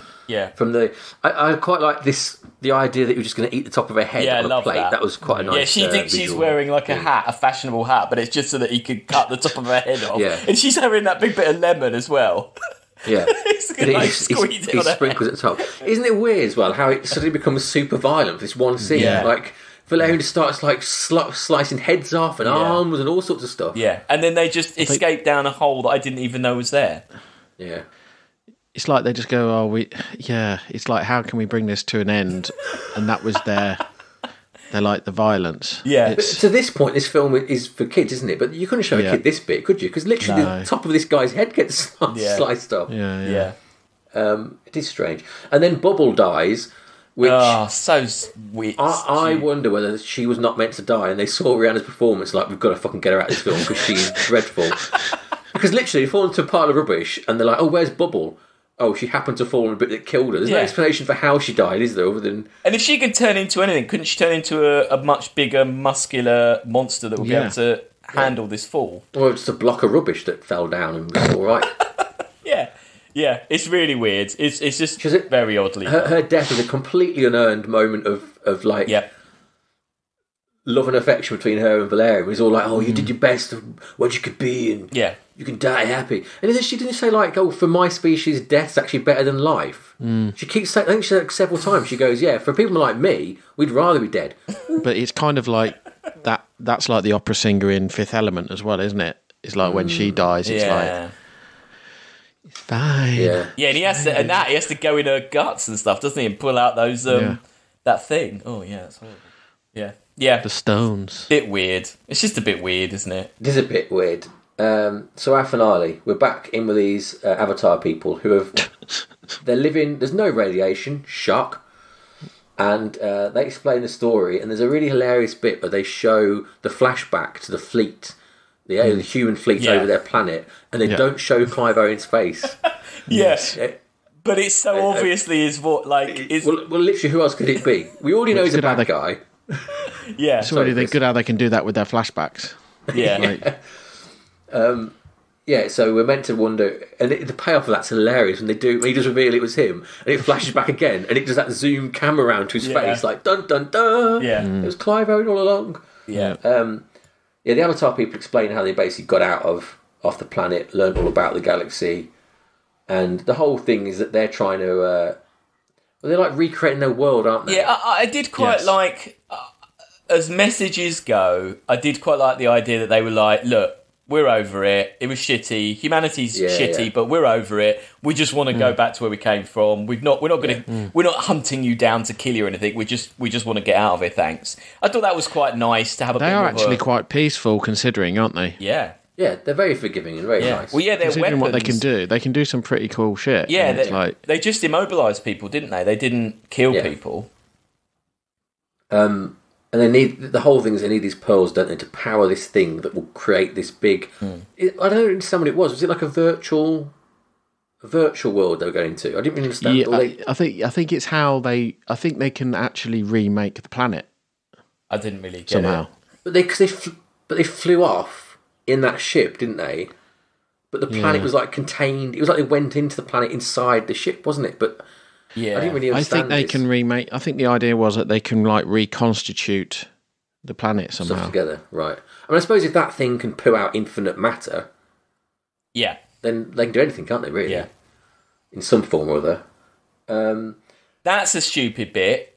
From I quite like the idea that you're just going to eat the top of her head on a plate. That was quite a nice. Yeah, she thinks she's wearing like a hat, a fashionable hat, but it's just so that he could cut the top of her head off. Yeah. And she's having that big bit of lemon as well. Yeah, he sprinkles at the top. Isn't it weird as well how it suddenly becomes super violent for this one scene? Yeah. Like Valerian just starts slicing heads off and arms and all sorts of stuff. Yeah, and then they just escape down a hole that I didn't even know was there. Yeah. It's like they just go, it's like, how can we bring this to an end? And that was they're like the violence. Yeah. But to this point, this film is for kids, isn't it? But you couldn't show a kid this bit, could you? Because literally the top of this guy's head gets sliced off. Yeah. It is strange. And then Bubble dies, which... Oh, so weird. I wonder whether she was not meant to die, and they saw Rihanna's performance like, we've got to fucking get her out of this film because she's dreadful. Because literally, they fall into a pile of rubbish, and they're like, oh, where's Bubble? Oh, she happened to fall on a bit that killed her. There's no explanation for how she died, is there, other than... And if she could turn into anything, couldn't she turn into a much bigger, muscular monster that would be able to handle this fall? Or just a block of rubbish that fell down and was all right. Yeah, it's really weird. It's just very oddly... Her death is a completely unearned moment of like... Yeah. Love and affection between her and Valerian. It was all like, oh, you did your best of what you could be, and you can die happy. And then she didn't say like, oh, for my species, death's actually better than life. She keeps saying, I think she said several times, she goes, yeah, for people like me, we'd rather be dead. But it's kind of like that. That's like the opera singer in Fifth Element as well, isn't it? It's like when she dies, it's like, it's fine. Yeah, and he has to go in her guts and stuff, doesn't he? And pull out those that thing. Oh yeah, that's horrible. Yeah. The stones. Bit weird. It's just a bit weird, isn't it? It is a bit weird. So our finale, we're back in with these Avatar people who have... they're living... There's no radiation. Shock. And they explain the story, and there's a really hilarious bit where they show the flashback to the fleet, the human fleet over their planet, and they don't show Clive Owen's face. Yes. But it's so obviously is what, like... Well, literally, who else could it be? We already know he's a bad guy. Yeah, it's already good how they can do that with their flashbacks. Yeah, so we're meant to wonder, and the payoff of that's hilarious when he does reveal it was him, and it flashes back again, and it does that zoom camera around to his face, like dun dun dun. Yeah, it was Clive Owen all along. Yeah, the Avatar people explain how they basically got out off the planet, learned all about the galaxy, and the whole thing is that they're trying to. They're like recreating their world, aren't they? Yeah, I did quite like, as messages go, I did quite like the idea that they were like, look, we're over it. It was shitty. Humanity's shitty, but we're over it. We just want to go back to where we came from. We're not hunting you down to kill you or anything. We just want to get out of it. Thanks. I thought that was quite nice to have a bit They are of actually quite peaceful considering, aren't they? Yeah. Yeah, they're very forgiving and very nice. Well, yeah, they're considering weapons. what they can do some pretty cool shit. Yeah, they just immobilised people, didn't they? They didn't kill people. And they need the whole thing is they need these pearls, don't they, to power this thing that will create this big. I don't understand what it was. Was it like a virtual world they were going to? I didn't really understand. Yeah, I think it's how they. I think they can actually remake the planet. I didn't really get somehow. it. But they flew off in that ship, didn't they? But the planet was like contained. It was like they went into the planet inside the ship, wasn't it? But I didn't really understand. I think they can remake. I think the idea was that they can like reconstitute the planet somehow. Stuff together, right? I mean, I suppose if that thing can poo out infinite matter, then they can do anything, can't they? Really, in some form or other. That's a stupid bit.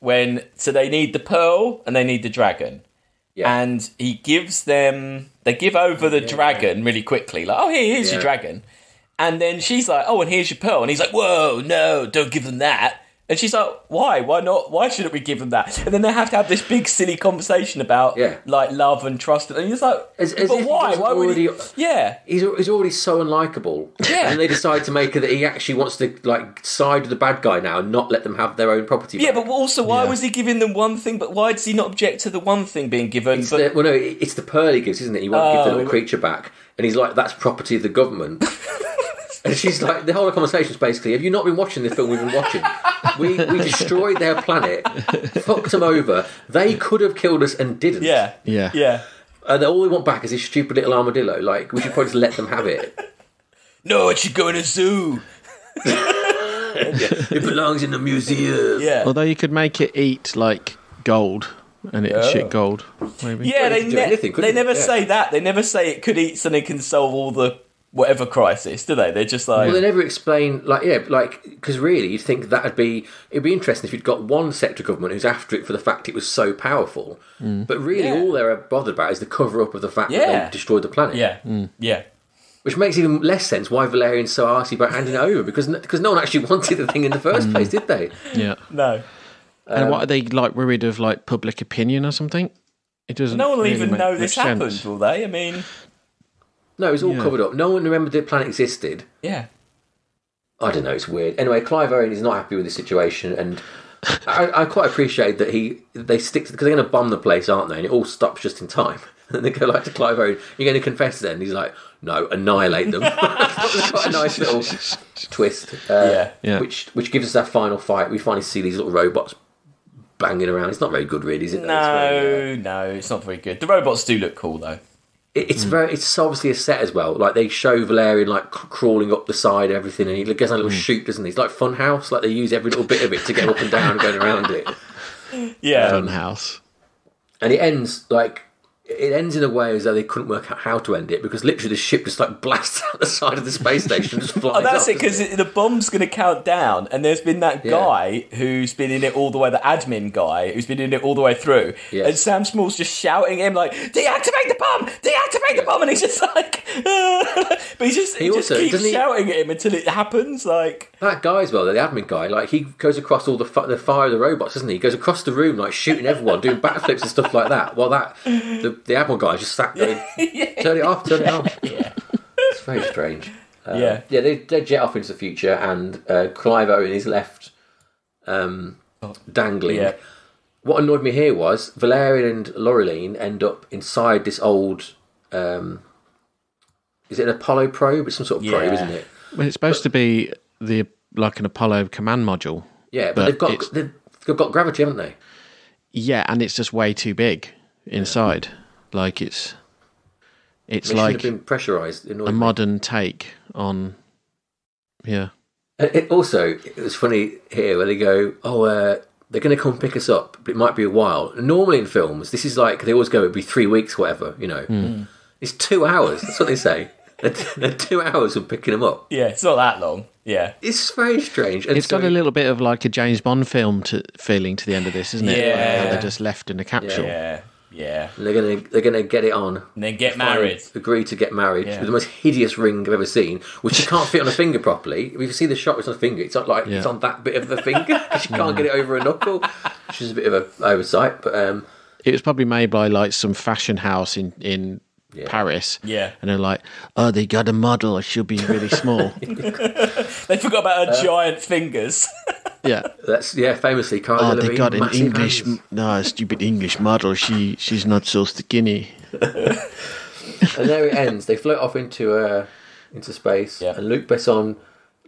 So they need the pearl and they need the dragon. Yeah. And he gives them... They give over the dragon really quickly. Like, oh, here's your dragon. And then she's like, oh, and here's your pearl. And he's like, whoa, no, don't give them that. And she's like, why? Why not? Why shouldn't we give them that? And then they have to have this big, silly conversation about, like, love and trust. And he's like, but why? Why would he... Yeah. He's already so unlikable. Yeah. And they decide to make it that he actually wants to, like, side with the bad guy now and not let them have their own property back. Yeah, but also, why was he giving them one thing? But why does he not object to the one thing being given? It's the pearl he gives, isn't it? He won't give the little creature back. And he's like, that's property of the government. And she's like, the whole conversation is basically, have you not been watching the film we've been watching? We destroyed their planet, fucked them over. They could have killed us and didn't. Yeah. And all they want back is this stupid little armadillo. Like, we should probably just let them have it. No, it should go in a zoo. It belongs in a museum. Yeah. Although you could make it eat, like, gold. And it'd shit gold, maybe. Yeah, they never say that. They never say it could eat something can solve all the whatever crisis, do they? They're just like... Well, they never explain, because really, you'd think it'd be interesting if you'd got one sector government who's after it for the fact it was so powerful. But really, all they're bothered about is the cover-up of the fact that they destroyed the planet. Yeah. Which makes even less sense why Valerian's so arsey about handing it over, because no one actually wanted the thing in the first place, did they? Yeah. No. And what are they, like, worried of, like, public opinion or something? It doesn't. No one will really even know this happened, sense. will they? I mean... No, it was all covered up. No one remembered the planet existed. Yeah. I don't know, it's weird. Anyway, Clive Owen is not happy with the situation, and I quite appreciate that they stick to, because they're going to bomb the place, aren't they? And it all stops just in time. And they go like to Clive Owen, "You're going to confess then?" And he's like, "No, annihilate them." It's quite a nice little twist, which gives us that final fight. We finally see these little robots banging around. It's not very good, really, is it? No, it's not very good. The robots do look cool, though. It's obviously a set as well. Like, they show Valerian like crawling up the side and everything, and he gets a little chute, doesn't he? It's like Funhouse. Like, they use every little bit of it to get up and down and going around it. Yeah, Funhouse. And it ends in a way as though they couldn't work out how to end it, because literally the ship just like blasts out the side of the space station and just flies that's off, it, because the bomb's going to count down, and there's been that guy who's been in it all the way, the admin guy who's been in it all the way through, and Sam Small's just shouting at him like, "Deactivate the bomb! Deactivate the bomb!" And he's just like, but he just keeps shouting at him until it happens. Like, that guy as well, the admin guy, like, he goes across all the fire of the robots, doesn't he? He goes across the room like shooting everyone, doing backflips and stuff like that. While the admiral guy just sat going, turn it off. Yeah. It's very strange. They jet off into the future, and Clive Owen is left dangling. Yeah. What annoyed me here was Valerian and Laureline end up inside this old... is it an Apollo probe? It's some sort of probe, isn't it? Well, it's supposed to be like an Apollo command module. Yeah, but they've got gravity, haven't they? Yeah, and it's just way too big inside. Like, it's like been pressurized. A modern take on. Yeah. It was funny here where they go, they're going to come pick us up, but it might be a while. Normally in films, this is like, they always go, it'd be 3 weeks, whatever, you know. It's 2 hours. That's what they say. They're 2 hours of picking them up. Yeah, it's not that long. Yeah, it's very strange. And it's got a little bit of like a James Bond film feeling to the end of this, isn't it? Yeah, like they're just left in a capsule. Yeah. And they're gonna get it on. And then get married. Agree to get married with the most hideous ring I've ever seen, which you can't fit on a finger properly. If you see the shot, it's on a finger. It's not like it's on that bit of the finger because you can't get it over a knuckle, which is a bit of an oversight. But it was probably made by like some fashion house in Paris. Yeah. And they're like, "Oh, they got a model. It should be really small." They forgot about her giant fingers. Yeah, that's famously Cara Delevingne. They got an English, stupid English model. She's not so skinny. And there it ends. They float off into space, and Luc Besson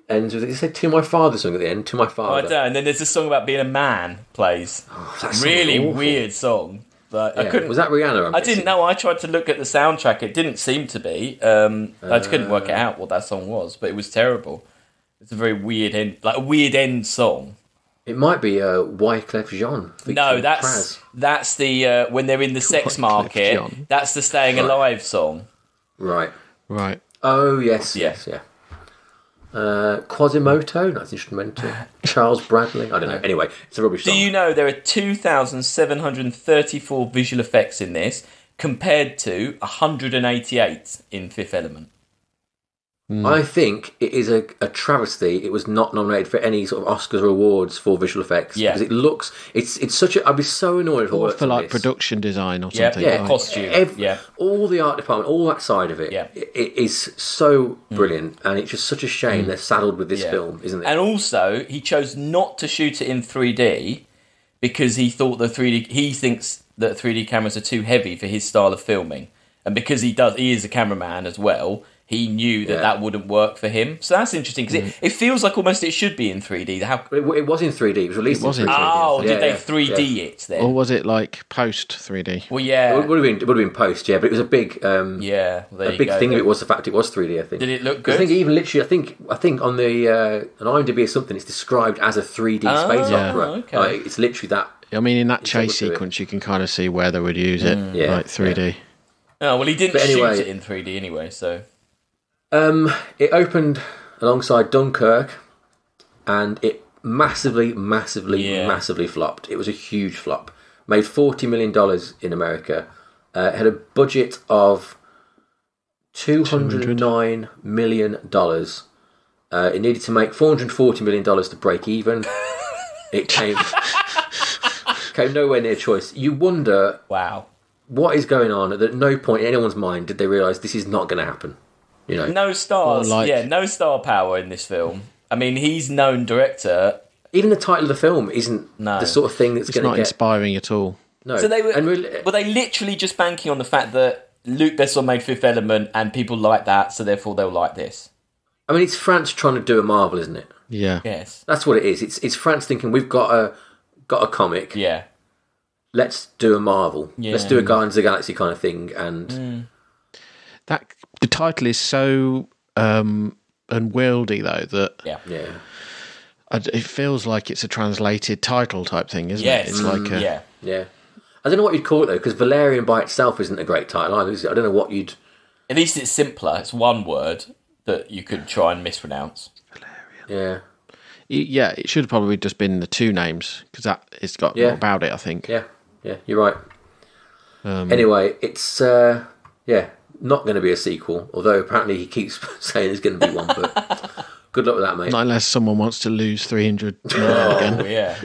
ends with it. He said, "To my father" song at the end. To my father. Oh, I don't. And then there's a song about being a man plays. That's really weird song. But I couldn't. Was that Rihanna? I didn't know. I tried to look at the soundtrack. It didn't seem to be. I just couldn't work it out what that song was, but it was terrible. It's a very weird end, like a weird end song. It might be Wyclef Jean. No, that's the when they're in the sex market. John. That's the Staying Alive song. Right. Oh yes. Quasimodo, that's instrumental. Charles Bradley, I don't know. Anyway, it's a rubbish song. Do you know there are 2,734 visual effects in this compared to 188 in Fifth Element? I think it is a travesty it was not nominated for any sort of Oscars or awards for visual effects. Yeah. Because it looks... It's such a... I'd be so annoyed if it worked for like production design or something. Yeah, costume. All the art department, all that side of it, it is so brilliant. And it's just such a shame they're saddled with this film, isn't it? And also, he chose not to shoot it in 3D because he thought he thinks that 3D cameras are too heavy for his style of filming. And because he is a cameraman as well... He knew that wouldn't work for him. So that's interesting, because it feels like almost it should be in 3D. It was in 3D. It was released in 3D. Oh, did they 3D it then? Or was it like post 3D? Well, yeah. It would have been post, but it was a big a big thing of it was the fact it was 3D, I think. Did it look good? I think even literally, I think on the on IMDb or something, it's described as a 3D space opera. Okay. It's literally that. I mean, in that chase sequence, you can kind of see where they would use it, like 3D. Oh, well, he didn't shoot it in 3D anyway, so... It opened alongside Dunkirk, and it massively flopped. It was a huge flop. Made $40 million in America. It had a budget of $209 million. It needed to make $440 million to break even. It came nowhere near choice. You wonder, what is going on? At no point in anyone's mind did they realise this is not going to happen. You know, no stars. No star power in this film. I mean, he's known director. Even the title of the film isn't the sort of thing that's going to get... It's not inspiring at all. No. So they were they literally just banking on the fact that Luc Besson made Fifth Element and people like that, so therefore they'll like this? I mean, it's France trying to do a Marvel, isn't it? Yeah. Yes. That's what it is. It's France thinking, we've got a comic. Yeah. Let's do a Marvel. Yeah. Let's do a Guardians of the Galaxy kind of thing. And the title is so unwieldy, though, that it feels like it's a translated title type thing, isn't it? It's like yeah. I don't know what you'd call it though, because Valerian by itself isn't a great title either, is it? I don't know what you'd. At least it's simpler. It's one word that you could try and mispronounce. Valerian. Yeah, it should have probably just been the two names because it's got more about it, I think. Yeah, you're right. Anyway, it's not going to be a sequel, although apparently he keeps saying there's going to be one. But good luck with that, mate. Not unless someone wants to lose 300 again. Yeah.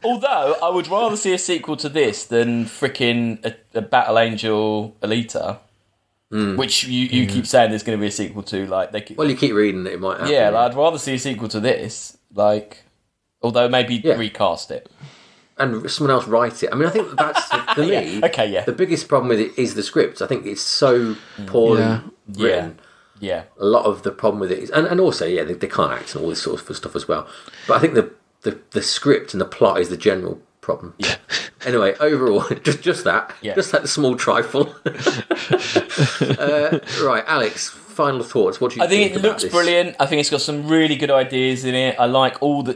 Although I would rather see a sequel to this than frickin' a Battle Angel Alita. Which you keep saying there's going to be a sequel to. Well, you keep reading it might happen. Yeah, I'd rather see a sequel to this. Although maybe recast it. And someone else write it. I mean, I think that's, for me, the biggest problem with it is the script. I think it's so poorly written. Yeah. A lot of the problem with it is... And also, they can't act and all this sort of stuff as well. But I think the script and the plot is the general problem. Yeah. Anyway, overall, just that. Yeah. Just that small trifle. Right, Alex, final thoughts. What do you think? I think it looks brilliant. I think it's got some really good ideas in it. I like all the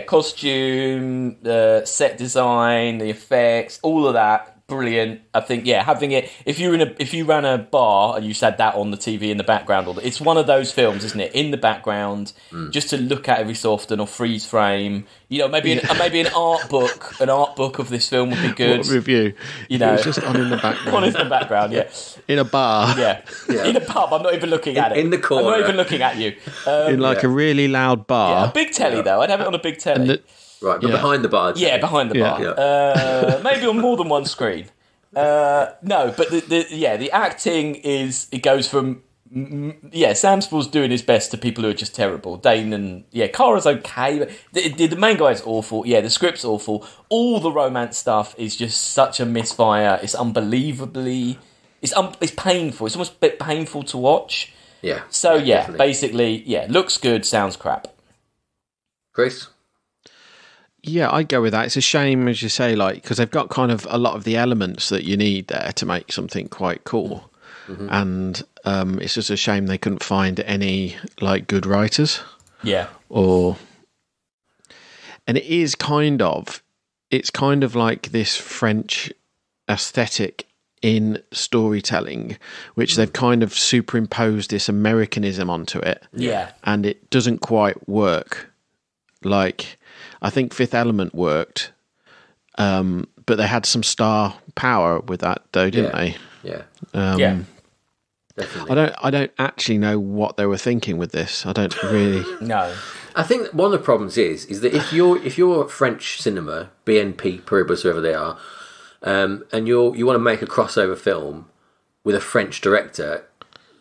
costume, set design, the effects, all of that. Brilliant. I think having it. If you ran a bar and you just had that on the TV in the background, it's one of those films, isn't it? In the background, just to look at every so often or freeze frame. Maybe an art book. An art book of this film would be good. What review? It's just on in the background. On in the background, yeah. In a bar. Yeah. In a pub. I'm not even looking at it. In the corner. I'm not even looking at you. In a really loud bar. A big telly though. I'd have it on a big telly. Right, but behind the bar. Yeah, behind the bar. Yeah. Maybe on more than one screen. No, but the acting it goes from Sam Spiel's doing his best to people who are just terrible. Dane and Kara's okay, but the main guy's awful. Yeah, the script's awful. All the romance stuff is just such a misfire. It's unbelievably, it's painful. It's almost a bit painful to watch. Yeah. So basically, looks good, sounds crap. Chris? Yeah, I'd go with that. It's a shame, as you say, because they've got kind of a lot of the elements that you need there to make something quite cool. Mm-hmm. And it's just a shame they couldn't find any, good writers. Yeah. And it's kind of like this French aesthetic in storytelling, which they've kind of superimposed this Americanism onto it. Yeah. And it doesn't quite work. I think Fifth Element worked, but they had some star power with that, though, didn't they? Yeah. Definitely. I don't actually know what they were thinking with this. I don't really. No. I think one of the problems is that if you're French cinema, BNP Paribas, whoever they are, and you want to make a crossover film with a French director,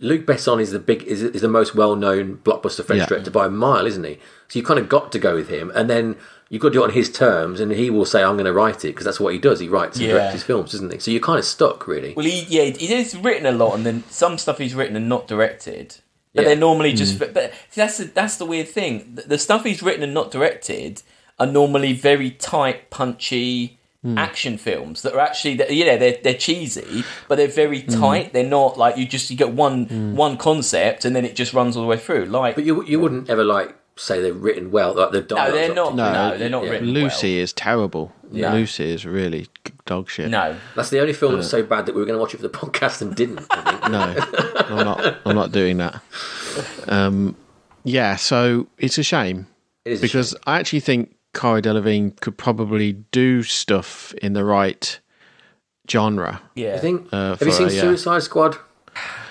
Luc Besson is the most well-known blockbuster French director by a mile, isn't he? So you kind of got to go with him, and then you've got to do it on his terms, and he will say, "I'm going to write it," because that's what he does. He writes and directs his films, isn't he? So you're kind of stuck, really. Well, he's written a lot, and then some stuff he's written and not directed. But they're normally just. But that's the weird thing. The stuff he's written and not directed are normally very tight, punchy action films that are actually they're cheesy, but they're very tight. They're not you get one concept and then it just runs all the way through. But you wouldn't ever say they're written well. The dialogue's they're not. No, they're not written. Lucy well. is terrible. Yeah. Lucy is really dog shit. No, that's the only film that's so bad that we were going to watch it for the podcast and didn't. I think. No, I'm not doing that. So it's a shame because I actually think Cara Delevingne could probably do stuff in the right genre. Yeah, I think. Have you seen Suicide Squad?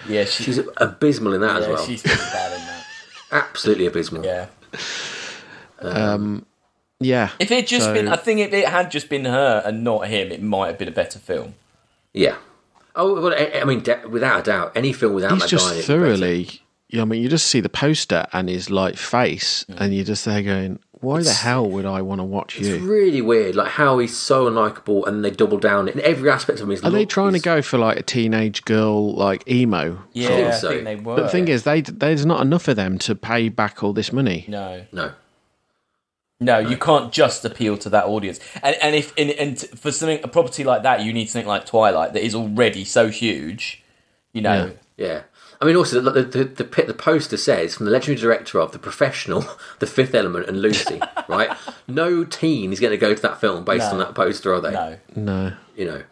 Yeah, she's abysmal in that as well. She's pretty bad in that. Absolutely abysmal. Yeah. If it just been, I think if it had just been her and not him, it might have been a better film. Yeah. Oh, well, I mean, without a doubt, any film without that guy. He's just thoroughly I mean, you just see the poster and his like face, and you're just there going, "Why the hell would I want to watch you?" It's really weird, like how he's so unlikable, and they double down in every aspect of him. Are they trying to go for like a teenage girl, like emo? Yeah, I think they were. But the thing is, there's not enough of them to pay back all this money. No, you can't just appeal to that audience. And if for a property like that, you need something like Twilight that is already so huge. You know. Yeah. I mean, also the poster says from the legendary director of The Professional, The Fifth Element, and Lucy. Right? No teen is going to go to that film based on that poster, are they? No. You know.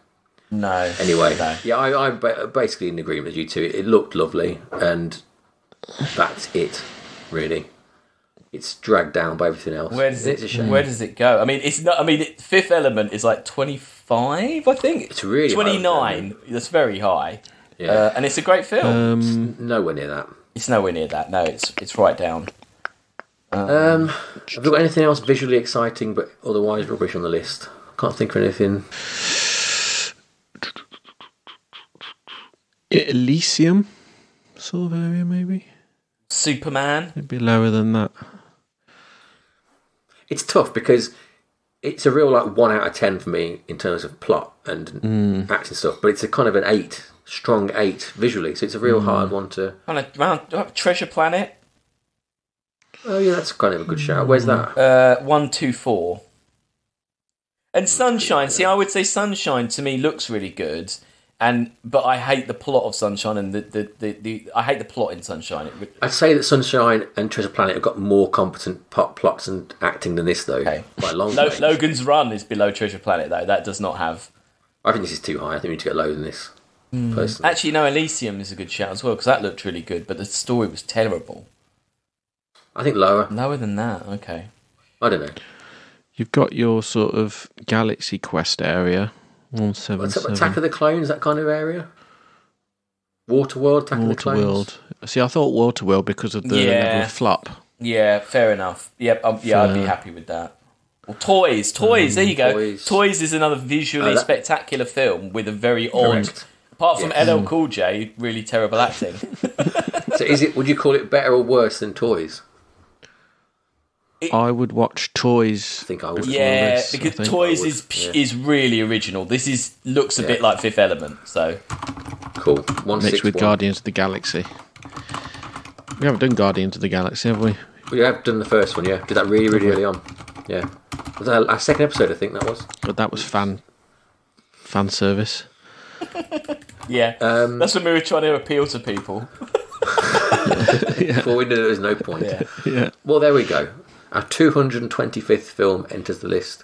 No. Anyway, No. yeah, I'm basically in agreement with you two. It looked lovely, and that's it, really. It's dragged down by everything else. Where does it go? I mean, it's not. I mean, Fifth Element is like 25, I think. It's really 29. That's very high. Yeah. And it's a great film. Nowhere near that. It's nowhere near that. No, it's right down. Have you got anything else visually exciting but otherwise rubbish on the list? Can't think of anything. Elysium sort of area, maybe. Superman. It'd be lower than that. It's tough because it's a real like 1 out of 10 for me in terms of plot and action stuff, but it's a kind of an 8, strong 8 visually, so it's a real hard one to... Treasure Planet. Oh yeah, that's kind of a good shout. Where's that? 124. And Sunshine. See, I would say Sunshine to me looks really good, but I hate the plot of Sunshine and I hate the plot in Sunshine. I'd say that Sunshine and Treasure Planet have got more competent plots and acting than this, though. Okay. By a long way. Logan's Run is below Treasure Planet, though. That does not have... I think this is too high. I think we need to get lower than this, personally. Actually, no, Elysium is a good shout as well, because that looked really good, but the story was terrible. I think lower. Lower than that, okay. I don't know. You've got your sort of Galaxy Quest area, 177. Attack of the Clones, that kind of area? Waterworld, Attack of the Clones? See, I thought Waterworld because of the level of flop. Yeah, fair enough. Yep, I'd be happy with that. Well, Toys, there you go. Toys is another visually spectacular film with a very odd... Apart from LL Cool J, really terrible acting. So would you call it better or worse than Toys? I would watch Toys. I think I would. Yeah, because Toys is really original. This looks a bit like Fifth Element, so... Cool. Mixed with Guardians of the Galaxy. We haven't done Guardians of the Galaxy, have we? We have done the first one, yeah. Did that really, really early on. Yeah. Was that our second episode, I think that was? But that was fan service. Yeah. That's when we were trying to appeal to people. Before we knew there was no point. Yeah. Well, there we go. Our 225th film enters the list.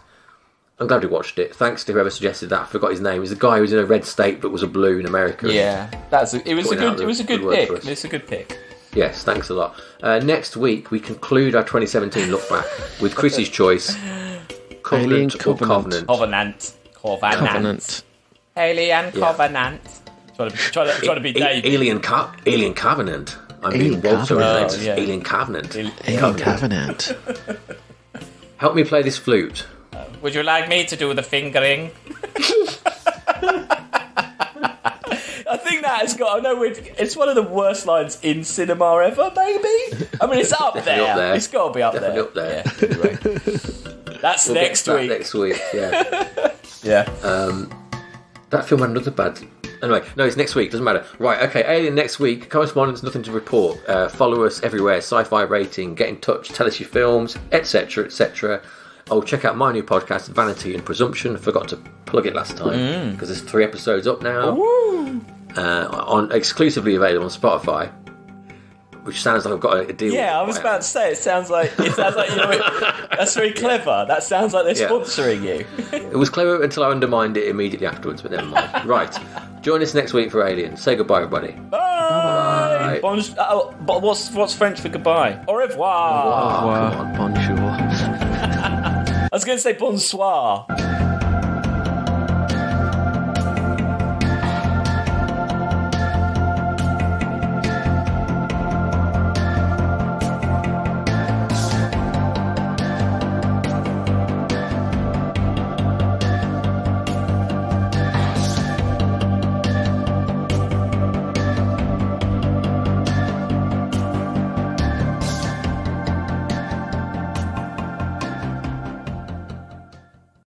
I'm glad we watched it. Thanks to whoever suggested that. I forgot his name. It was the guy who was in a red state but was a blue in America. Yeah, it was a good pick. It's a good pick. Yes, thanks a lot. Next week we conclude our 2017 look back with Chrissy's choice: Covenant or Covenant? Covenant. Alien Covenant. Trying to be Dave. Alien Covenant. I'm being Walter next. Alien Covenant. Alien Covenant. Help me play this flute. Would you like me to do the fingering? I think that has got... I know it's one of the worst lines in cinema ever, maybe? I mean, it's up there. It's got to be up there. Up there. Yeah. Anyway. That's next week. Next week, yeah. Yeah. That film had another bad... Anyway, no, it's next week. Doesn't matter. Right, okay, Alien next week. Correspondence, nothing to report. Follow us everywhere. Sci-Fi Rating. Get in touch. Tell us your films, etc., etc. Oh, check out my new podcast, Vanity and Presumption. Forgot to plug it last time because there's 3 episodes up now. Exclusively available on Spotify. Which sounds like I've got a deal. Yeah, I was about to say it sounds like that's very clever. That sounds like they're sponsoring you. It was clever until I undermined it immediately afterwards, but never mind. Right, join us next week for Alien. Say goodbye, everybody. Bye. But what's French for goodbye? Au revoir. Au revoir. Bonjour. I was going to say bonsoir.